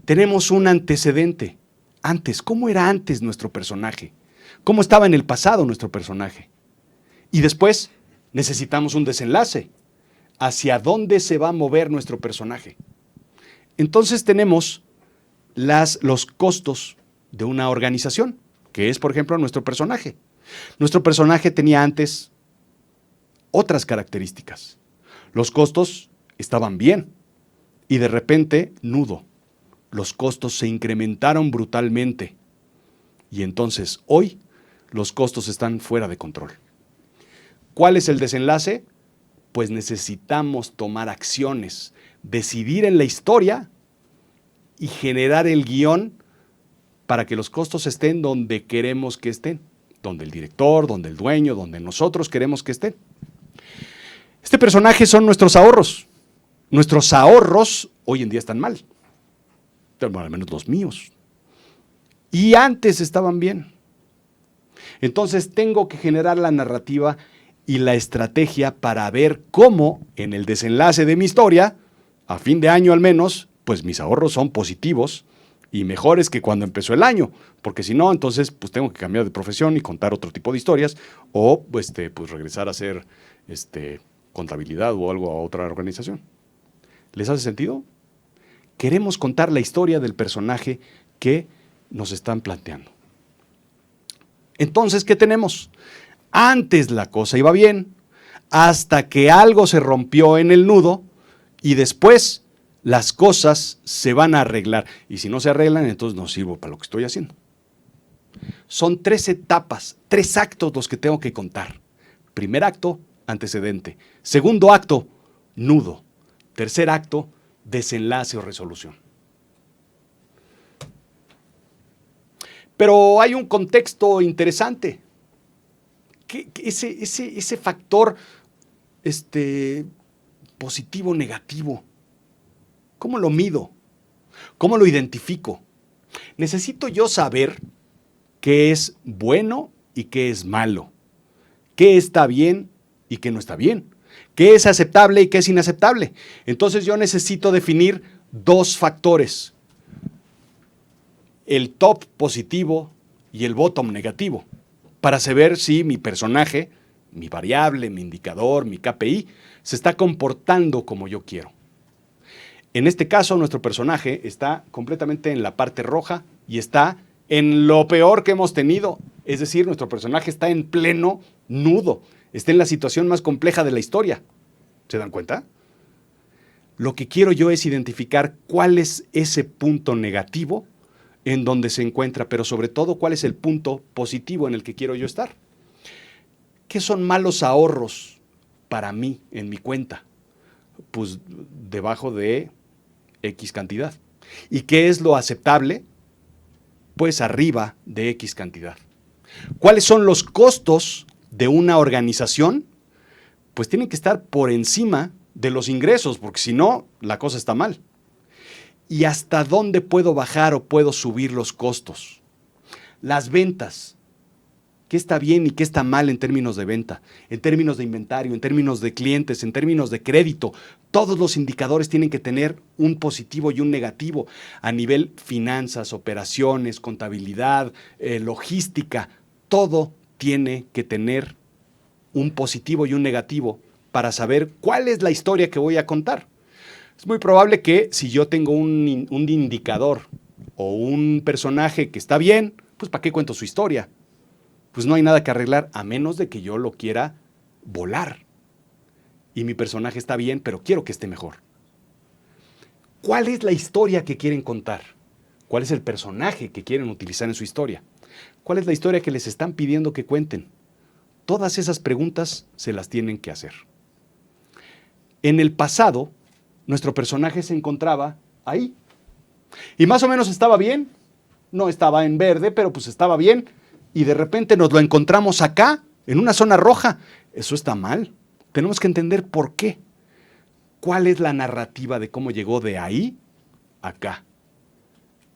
Tenemos un antecedente. Antes, ¿cómo era antes nuestro personaje? ¿Cómo estaba en el pasado nuestro personaje? Y después necesitamos un desenlace. ¿Hacia dónde se va a mover nuestro personaje? Entonces tenemos los costos de una organización, que es, por ejemplo, nuestro personaje. Nuestro personaje tenía antes otras características. Los costos estaban bien y de repente, nudo. Los costos se incrementaron brutalmente y entonces hoy los costos están fuera de control. ¿Cuál es el desenlace? Pues necesitamos tomar acciones, decidir en la historia y generar el guión para que los costos estén donde queremos que estén, donde el director, donde el dueño, donde nosotros queremos que estén. Este personaje son nuestros ahorros. Nuestros ahorros hoy en día están mal. Bueno, al menos los míos. Y antes estaban bien. Entonces tengo que generar la narrativa y la estrategia para ver cómo en el desenlace de mi historia, a fin de año al menos, pues mis ahorros son positivos y mejores que cuando empezó el año, porque si no, entonces pues tengo que cambiar de profesión y contar otro tipo de historias o pues regresar a hacer contabilidad o algo a otra organización. ¿Les hace sentido? Queremos contar la historia del personaje que nos están planteando. Entonces, ¿qué tenemos? Antes la cosa iba bien, hasta que algo se rompió en el nudo y después las cosas se van a arreglar. Y si no se arreglan, entonces no sirvo para lo que estoy haciendo. Son 3 etapas, 3 actos los que tengo que contar. Primer acto, antecedente. Segundo acto, nudo. Tercer acto, desenlace o resolución. Pero hay un contexto interesante. Ese factor positivo o negativo, ¿cómo lo mido? ¿Cómo lo identifico? Necesito yo saber qué es bueno y qué es malo, qué está bien y qué no está bien, qué es aceptable y qué es inaceptable. Entonces yo necesito definir 2 factores, el top positivo y el bottom negativo, para saber si mi personaje, mi variable, mi indicador, mi KPI, se está comportando como yo quiero. En este caso, nuestro personaje está completamente en la parte roja y está en lo peor que hemos tenido. Es decir, nuestro personaje está en pleno nudo, está en la situación más compleja de la historia. ¿Se dan cuenta? Lo que quiero yo es identificar cuál es ese punto negativo en donde se encuentra, pero sobre todo cuál es el punto positivo en el que quiero yo estar. ¿Qué son malos ahorros para mí en mi cuenta? Pues debajo de X cantidad. ¿Y qué es lo aceptable? Pues arriba de X cantidad. ¿Cuáles son los costos de una organización? Pues tienen que estar por encima de los ingresos, porque si no, la cosa está mal. ¿Y hasta dónde puedo bajar o puedo subir los costos? Las ventas. ¿Qué está bien y qué está mal en términos de venta? En términos de inventario, en términos de clientes, en términos de crédito. Todos los indicadores tienen que tener un positivo y un negativo a nivel finanzas, operaciones, contabilidad, logística. Todo tiene que tener un positivo y un negativo para saber cuál es la historia que voy a contar. Es muy probable que si yo tengo un indicador o un personaje que está bien, pues ¿para qué cuento su historia? Pues no hay nada que arreglar a menos de que yo lo quiera volar. Y mi personaje está bien, pero quiero que esté mejor. ¿Cuál es la historia que quieren contar? ¿Cuál es el personaje que quieren utilizar en su historia? ¿Cuál es la historia que les están pidiendo que cuenten? Todas esas preguntas se las tienen que hacer. en el pasado, nuestro personaje se encontraba ahí. Y más o menos estaba bien. No estaba en verde, pero pues estaba bien. Y de repente nos lo encontramos acá, en una zona roja. Eso está mal. Tenemos que entender por qué. ¿Cuál es la narrativa de cómo llegó de ahí a acá?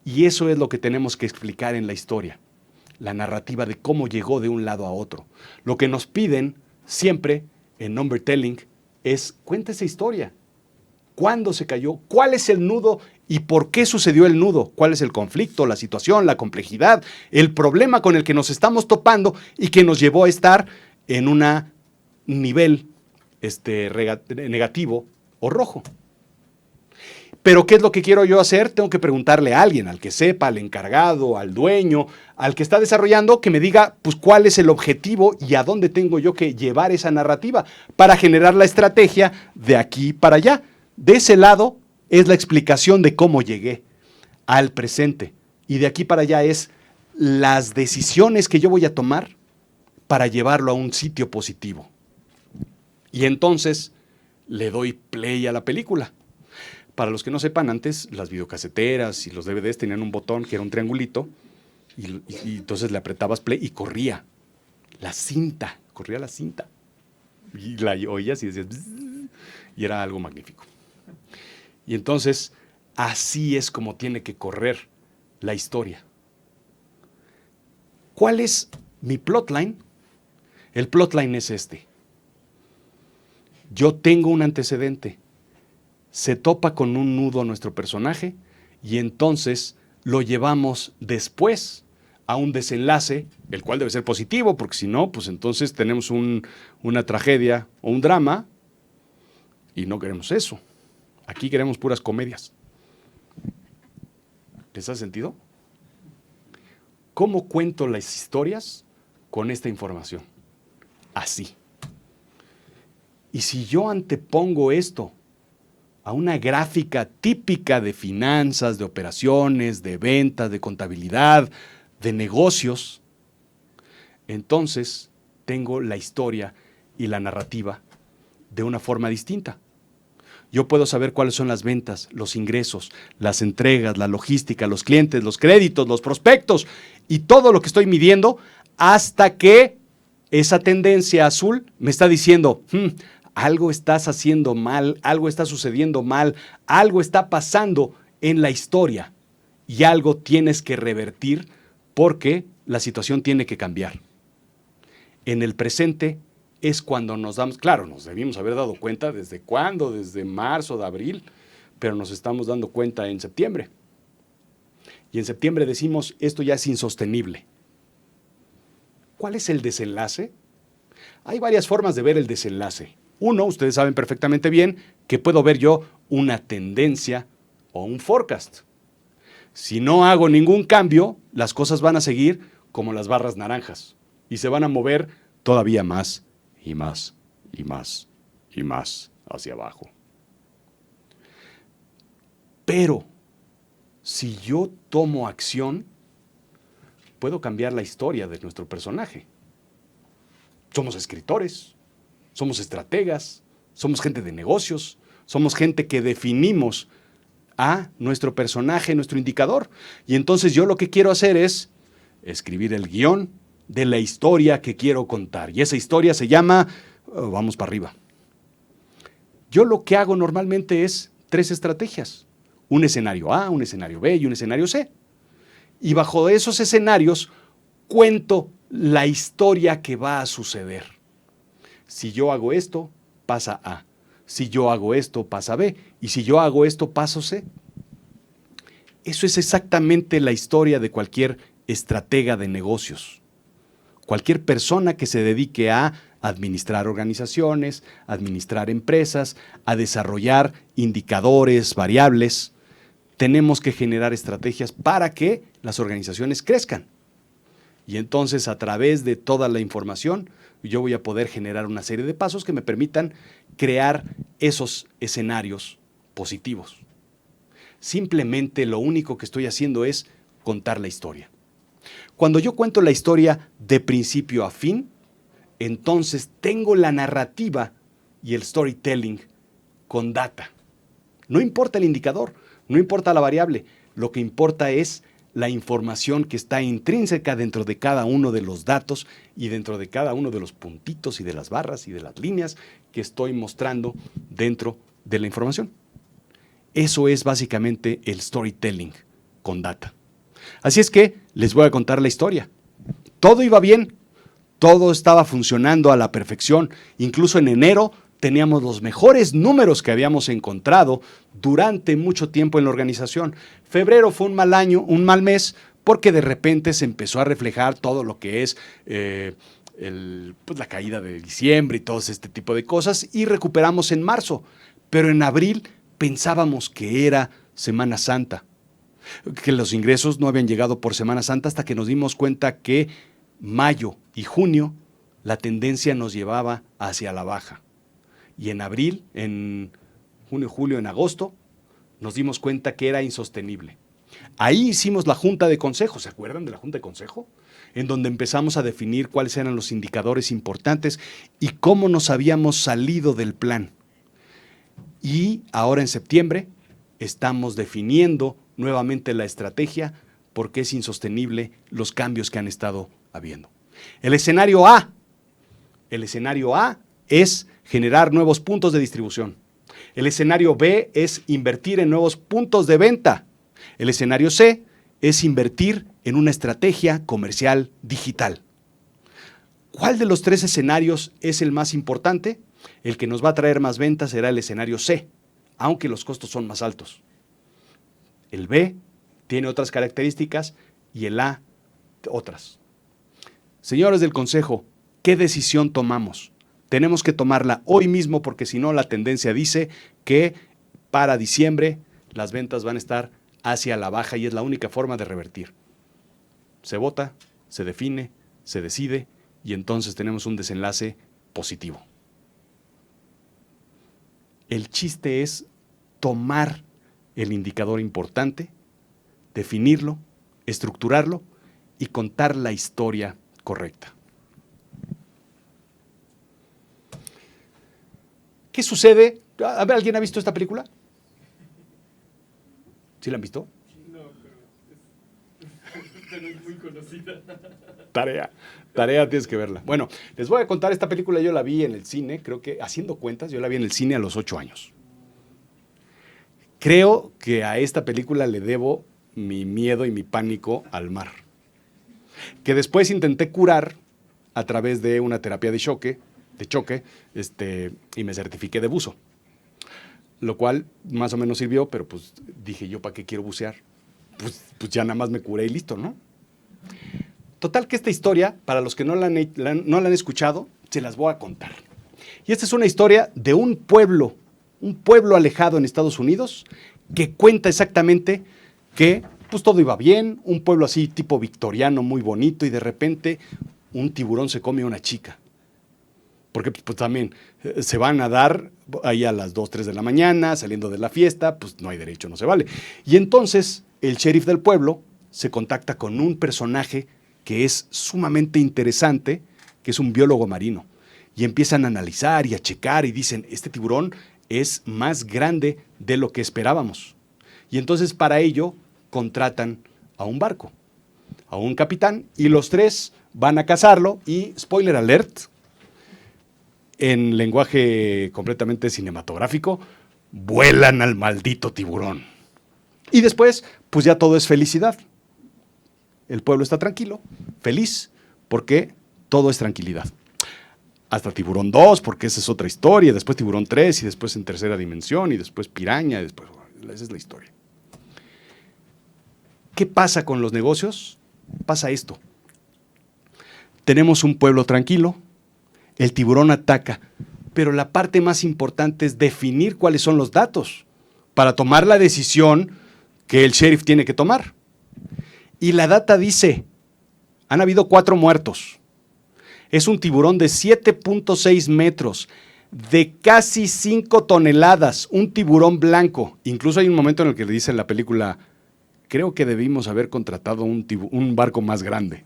Y eso es lo que tenemos que explicar en la historia. La narrativa de cómo llegó de un lado a otro. Lo que nos piden siempre en Number Telling es cuenta esa historia. ¿Cuándo se cayó? ¿Cuál es el nudo y por qué sucedió el nudo? ¿Cuál es el conflicto, la situación, la complejidad, el problema con el que nos estamos topando y que nos llevó a estar en un nivel negativo o rojo? Pero ¿qué es lo que quiero yo hacer? Tengo que preguntarle a alguien, al que sepa, al encargado, al dueño, al que está desarrollando, que me diga pues cuál es el objetivo y a dónde tengo yo que llevar esa narrativa para generar la estrategia de aquí para allá. De ese lado es la explicación de cómo llegué al presente y de aquí para allá es las decisiones que yo voy a tomar para llevarlo a un sitio positivo. Y entonces le doy play a la película. Para los que no sepan, antes las videocaseteras y los DVDs tenían un botón que era un triangulito y entonces le apretabas play y corría la cinta. Y la oías y decías bzzz, y era algo magnífico. Y entonces así es como tiene que correr la historia. ¿Cuál es mi plotline? El plotline es este. Yo tengo un antecedente. Se topa con un nudo a nuestro personaje y entonces lo llevamos después a un desenlace, el cual debe ser positivo, porque si no, pues entonces tenemos una tragedia o un drama y no queremos eso. Aquí queremos puras comedias. ¿Les hace sentido? ¿Cómo cuento las historias con esta información? Así. Y si yo antepongo esto a una gráfica típica de finanzas, de operaciones, de ventas, de contabilidad, de negocios, entonces tengo la historia y la narrativa de una forma distinta. Yo puedo saber cuáles son las ventas, los ingresos, las entregas, la logística, los clientes, los créditos, los prospectos y todo lo que estoy midiendo hasta que esa tendencia azul me está diciendo, algo estás haciendo mal, algo está sucediendo mal, algo está pasando en la historia y algo tienes que revertir porque la situación tiene que cambiar. En el presente es cuando nos damos, claro, nos debimos haber dado cuenta desde cuándo, desde marzo, de abril, pero nos estamos dando cuenta en septiembre. Y en septiembre decimos, esto ya es insostenible. ¿Cuál es el desenlace? Hay varias formas de ver el desenlace. Uno, ustedes saben perfectamente bien que puedo ver yo una tendencia o un forecast. Si no hago ningún cambio, las cosas van a seguir como las barras naranjas y se van a mover todavía más y más y más y más hacia abajo. Pero si yo tomo acción, puedo cambiar la historia de nuestro personaje. Somos escritores. Somos estrategas, somos gente de negocios, somos gente que definimos a nuestro personaje, nuestro indicador. Y entonces yo lo que quiero hacer es escribir el guión de la historia que quiero contar. Y esa historia se llama, vamos para arriba. Yo lo que hago normalmente es 3 estrategias. Un escenario A, un escenario B y un escenario C. Y bajo esos escenarios cuento la historia que va a suceder. Si yo hago esto, pasa A. Si yo hago esto, pasa B. Y si yo hago esto, paso C. Eso es exactamente la historia de cualquier estratega de negocios. Cualquier persona que se dedique a administrar organizaciones, administrar empresas, a desarrollar indicadores, variables. Tenemos que generar estrategias para que las organizaciones crezcan. Y entonces, a través de toda la información, yo voy a poder generar una serie de pasos que me permitan crear esos escenarios positivos. Simplemente lo único que estoy haciendo es contar la historia. Cuando yo cuento la historia de principio a fin, entonces tengo la narrativa y el storytelling con data. No importa el indicador, no importa la variable, lo que importa es la información que está intrínseca dentro de cada uno de los datos y dentro de cada uno de los puntitos y de las barras y de las líneas que estoy mostrando dentro de la información. Eso es básicamente el storytelling con data. Así es que les voy a contar la historia. Todo iba bien, todo estaba funcionando a la perfección. Incluso en enero teníamos los mejores números que habíamos encontrado durante mucho tiempo en la organización. Febrero fue un mal año, un mal mes, porque de repente se empezó a reflejar todo lo que es la caída de diciembre y todo este tipo de cosas, y recuperamos en marzo. Pero en abril pensábamos que era Semana Santa, que los ingresos no habían llegado por Semana Santa, hasta que nos dimos cuenta que mayo y junio la tendencia nos llevaba hacia la baja. Y en abril, en junio, julio, en agosto, nos dimos cuenta que era insostenible. Ahí hicimos la junta de consejo, ¿se acuerdan de la junta de consejo? En donde empezamos a definir cuáles eran los indicadores importantes y cómo nos habíamos salido del plan. Y ahora en septiembre estamos definiendo nuevamente la estrategia porque es insostenible los cambios que han estado habiendo. El escenario A es generar nuevos puntos de distribución. El escenario B es invertir en nuevos puntos de venta. El escenario C es invertir en una estrategia comercial digital. ¿Cuál de los tres escenarios es el más importante? El que nos va a traer más ventas será el escenario C, aunque los costos son más altos. El B tiene otras características y el A otras. Señores del consejo, ¿qué decisión tomamos? Tenemos que tomarla hoy mismo porque si no la tendencia dice que para diciembre las ventas van a estar hacia la baja y es la única forma de revertir. Se vota, se define, se decide y entonces tenemos un desenlace positivo. El chiste es tomar el indicador importante, definirlo, estructurarlo y contar la historia correcta. ¿Qué sucede? A ver, ¿alguien ha visto esta película? ¿Sí la han visto? No, pero es muy conocida. Tarea, tienes que verla. Bueno, les voy a contar esta película, yo la vi en el cine, creo que, haciendo cuentas, yo la vi en el cine a los 8 años. Creo que a esta película le debo mi miedo y mi pánico al mar, que después intenté curar a través de una terapia de choque, y me certifiqué de buzo, lo cual más o menos sirvió, pero pues dije yo, ¿para qué quiero bucear? Pues ya nada más me curé y listo, ¿no? Total que esta historia, para los que no la han escuchado, se las voy a contar. Y esta es una historia de un pueblo alejado en Estados Unidos, que cuenta exactamente que pues todo iba bien, un pueblo así tipo victoriano, muy bonito, y de repente un tiburón se come a una chica. Porque pues también se van a dar ahí a las 2, 3 de la mañana, saliendo de la fiesta, pues no hay derecho, no se vale. Y entonces el sheriff del pueblo se contacta con un personaje que es sumamente interesante, que es un biólogo marino. Y empiezan a analizar y a checar y dicen, este tiburón es más grande de lo que esperábamos. Y entonces para ello contratan a un barco, a un capitán, y los tres van a cazarlo y, spoiler alert, en lenguaje completamente cinematográfico, vuelan al maldito tiburón. Y después, pues ya todo es felicidad. El pueblo está tranquilo, feliz, porque todo es tranquilidad. Hasta Tiburón 2, porque esa es otra historia, después Tiburón 3, y después en tercera dimensión, y después Piraña, y después, esa es la historia. ¿Qué pasa con los negocios? Pasa esto. Tenemos un pueblo tranquilo, el tiburón ataca, pero la parte más importante es definir cuáles son los datos para tomar la decisión que el sheriff tiene que tomar. Y la data dice, han habido 4 muertos. Es un tiburón de 7.6 metros, de casi 5 toneladas, un tiburón blanco. Incluso hay un momento en el que le dice en la película, creo que debimos haber contratado un barco más grande.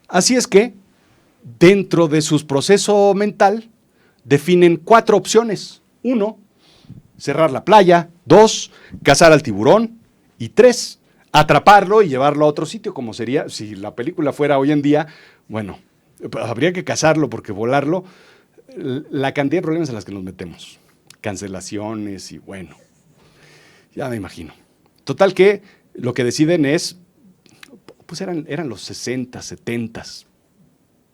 Así es que, dentro de su proceso mental, definen 4 opciones. 1, cerrar la playa. 2, cazar al tiburón. Y 3, atraparlo y llevarlo a otro sitio, como sería, si la película fuera hoy en día, bueno, habría que cazarlo porque volarlo, la cantidad de problemas en las que nos metemos, cancelaciones y bueno, ya me imagino. Total que lo que deciden es, pues eran los 60, 70,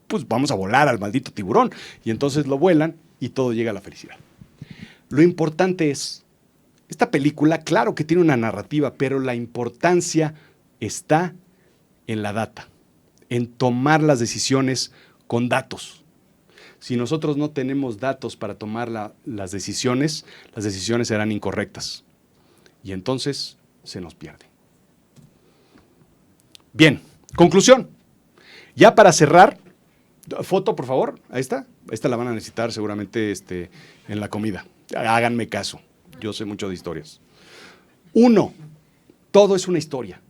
pues vamos a volar al maldito tiburón, y entonces lo vuelan y todo llega a la felicidad. Lo importante es, esta película, claro que tiene una narrativa, pero la importancia está en la data, en tomar las decisiones con datos. Si nosotros no tenemos datos para tomar las decisiones serán incorrectas. Y entonces se nos pierde. Bien, conclusión. Ya para cerrar, foto por favor, ahí está. Esta la van a necesitar seguramente en la comida. Háganme caso. Yo sé mucho de historias. 1, todo es una historia.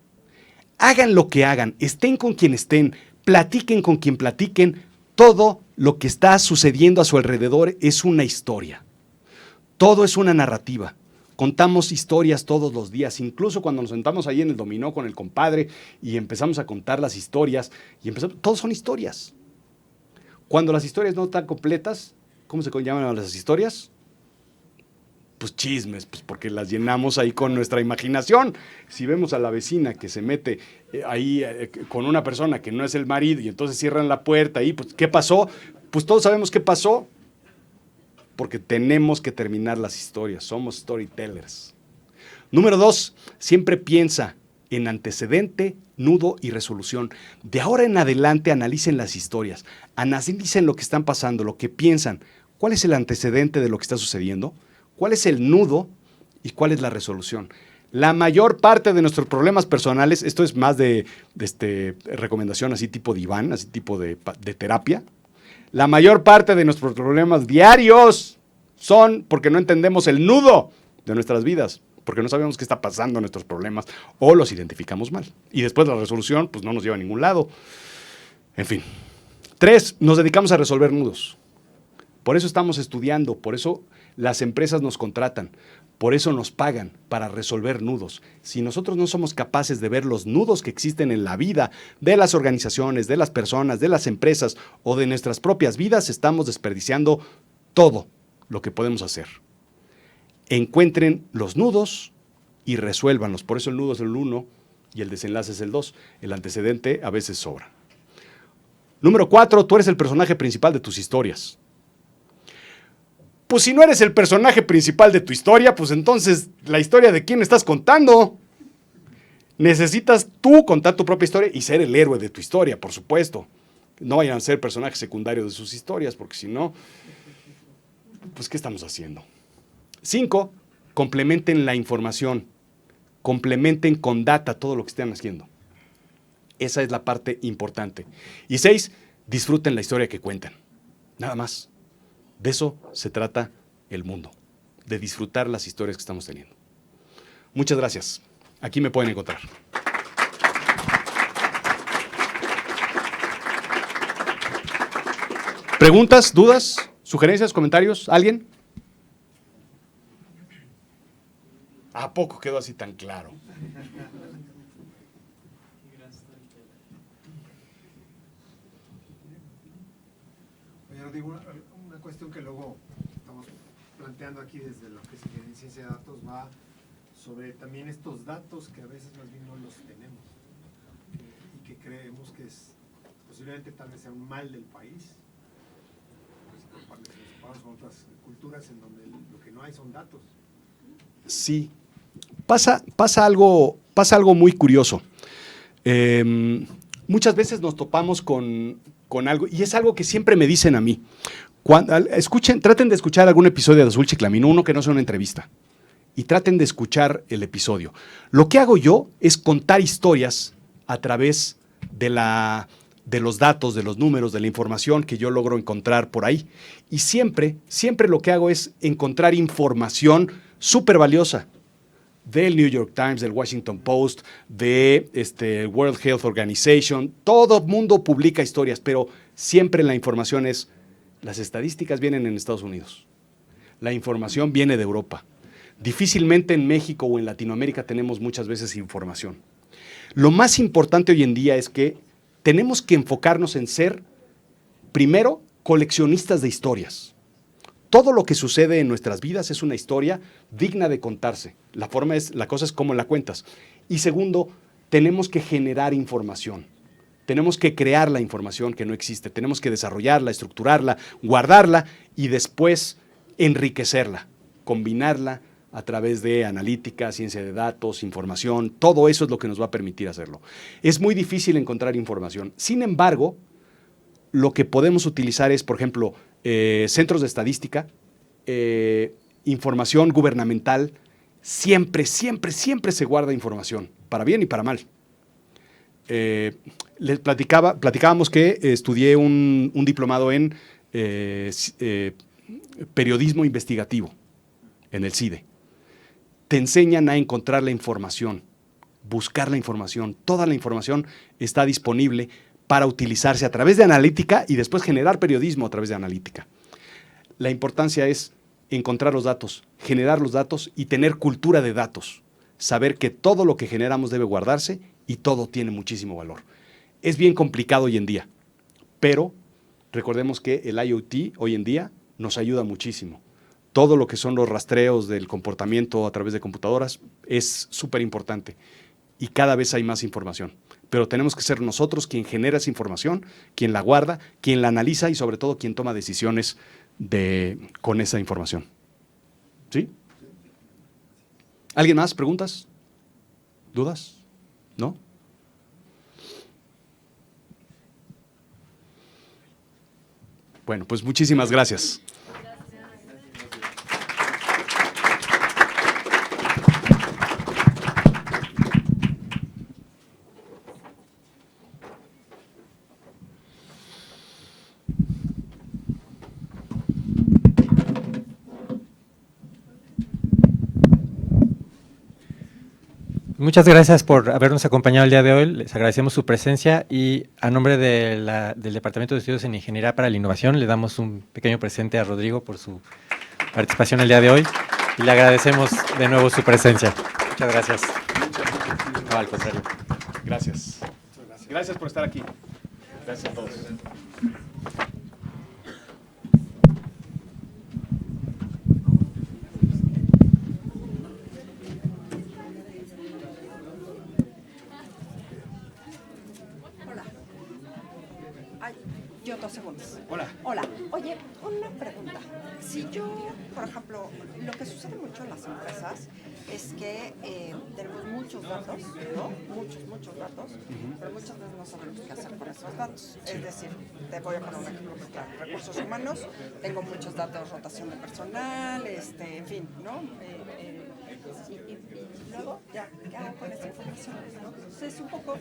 Hagan lo que hagan, estén con quien estén, platiquen con quien platiquen, todo lo que está sucediendo a su alrededor es una historia. Todo es una narrativa. Contamos historias todos los días, incluso cuando nos sentamos ahí en el dominó con el compadre y empezamos a contar las historias, todos son historias. Cuando las historias no están completas, ¿cómo se llaman las historias? Pues chismes, pues porque las llenamos ahí con nuestra imaginación. Si vemos a la vecina que se mete ahí con una persona que no es el marido y entonces cierran la puerta ahí, pues ¿qué pasó? Pues todos sabemos qué pasó, porque tenemos que terminar las historias, somos storytellers. Número 2, siempre piensa en antecedente, nudo y resolución. De ahora en adelante analicen las historias, analicen lo que están pasando, lo que piensan, cuál es el antecedente de lo que está sucediendo, cuál es el nudo y cuál es la resolución. La mayor parte de nuestros problemas personales, esto es más de recomendación así tipo diván, así tipo de terapia, la mayor parte de nuestros problemas diarios son porque no entendemos el nudo de nuestras vidas, porque no sabemos qué está pasando en nuestros problemas o los identificamos mal. Y después la resolución pues no nos lleva a ningún lado. En fin. 3, nos dedicamos a resolver nudos. Por eso estamos estudiando, por eso las empresas nos contratan, por eso nos pagan para resolver nudos. Si nosotros no somos capaces de ver los nudos que existen en la vida de las organizaciones, de las personas, de las empresas o de nuestras propias vidas, estamos desperdiciando todo lo que podemos hacer. Encuentren los nudos y resuélvanlos. Por eso el nudo es el 1 y el desenlace es el 2. El antecedente a veces sobra. Número 4, tú eres el personaje principal de tus historias. Pues si no eres el personaje principal de tu historia, pues entonces, ¿la historia de quién estás contando? Necesitas tú contar tu propia historia y ser el héroe de tu historia, por supuesto. No vayan a ser personajes secundarios de sus historias, porque si no, pues ¿qué estamos haciendo? 5, complementen la información. Complementen con data todo lo que estén haciendo. Esa es la parte importante. Y 6, disfruten la historia que cuentan. Nada más. De eso se trata el mundo, de disfrutar las historias que estamos teniendo. Muchas gracias. Aquí me pueden encontrar. ¿Preguntas, dudas, sugerencias, comentarios? ¿Alguien? ¿A poco quedó así tan claro? Yo digo una cuestión que luego estamos planteando aquí desde lo que es ciencia de datos va sobre también estos datos que a veces más bien no los tenemos y que creemos que es posiblemente tal vez sea un mal del país. Pues, comparamos con otras culturas en donde lo que no hay son datos. Sí, pasa algo muy curioso. Muchas veces nos topamos con algo, y es algo que siempre me dicen a mí. Traten de escuchar algún episodio de Azul Chiclamino, uno que no sea una entrevista, y traten de escuchar el episodio. Lo que hago yo es contar historias a través de los datos, de los números, de la información que yo logro encontrar por ahí. Y siempre lo que hago es encontrar información súper valiosa del New York Times, del Washington Post, de World Health Organization. Todo el mundo publica historias, pero siempre la información es Las estadísticas vienen en Estados Unidos. La información viene de Europa. Difícilmente en México o en Latinoamérica tenemos muchas veces información. Lo más importante hoy en día es que tenemos que enfocarnos en ser, primero, coleccionistas de historias. Todo lo que sucede en nuestras vidas es una historia digna de contarse. La cosa es cómo la cuentas. Y segundo, tenemos que generar información. Tenemos que crear la información que no existe. Tenemos que desarrollarla, estructurarla, guardarla y después enriquecerla, combinarla a través de analítica, ciencia de datos, información. Todo eso es lo que nos va a permitir hacerlo. Es muy difícil encontrar información. Sin embargo, lo que podemos utilizar es, por ejemplo, centros de estadística, información gubernamental. Siempre se guarda información, para bien y para mal. Les platicábamos que estudié un diplomado en periodismo investigativo en el CIDE. Te enseñan a encontrar la información, buscar la información. Toda la información está disponible para utilizarse a través de analítica y después generar periodismo a través de analítica. La importancia es encontrar los datos, generar los datos y tener cultura de datos. Saber que todo lo que generamos debe guardarse y todo tiene muchísimo valor. Es bien complicado hoy en día, pero recordemos que el IoT hoy en día nos ayuda muchísimo. Todo lo que son los rastreos del comportamiento a través de computadoras es súper importante y cada vez hay más información. Pero tenemos que ser nosotros quien genera esa información, quien la guarda, quien la analiza y sobre todo quien toma decisiones con esa información. ¿Sí? ¿Alguien más? ¿Preguntas? ¿Dudas? ¿No? Bueno, pues muchísimas gracias. Muchas gracias por habernos acompañado el día de hoy. Les agradecemos su presencia y a nombre del Departamento de Estudios en Ingeniería para la Innovación le damos un pequeño presente a Rodrigo por su participación el día de hoy y le agradecemos de nuevo su presencia. Muchas gracias. No, al contrario. Gracias. Gracias por estar aquí. Gracias a todos. Yo 2 segundos. Hola. Hola. Oye, una pregunta. Si yo, por ejemplo, lo que sucede mucho en las empresas es que tenemos muchos datos, ¿no? Muchos datos, pero muchas veces no sabemos qué hacer con esos datos. Es decir, te voy a poner un ejemplo muy claro. Recursos humanos, tengo muchos datos, rotación de personal, en fin, ¿no? Y luego, ya, ¿qué hago con esa información? ¿No? Entonces, es un poco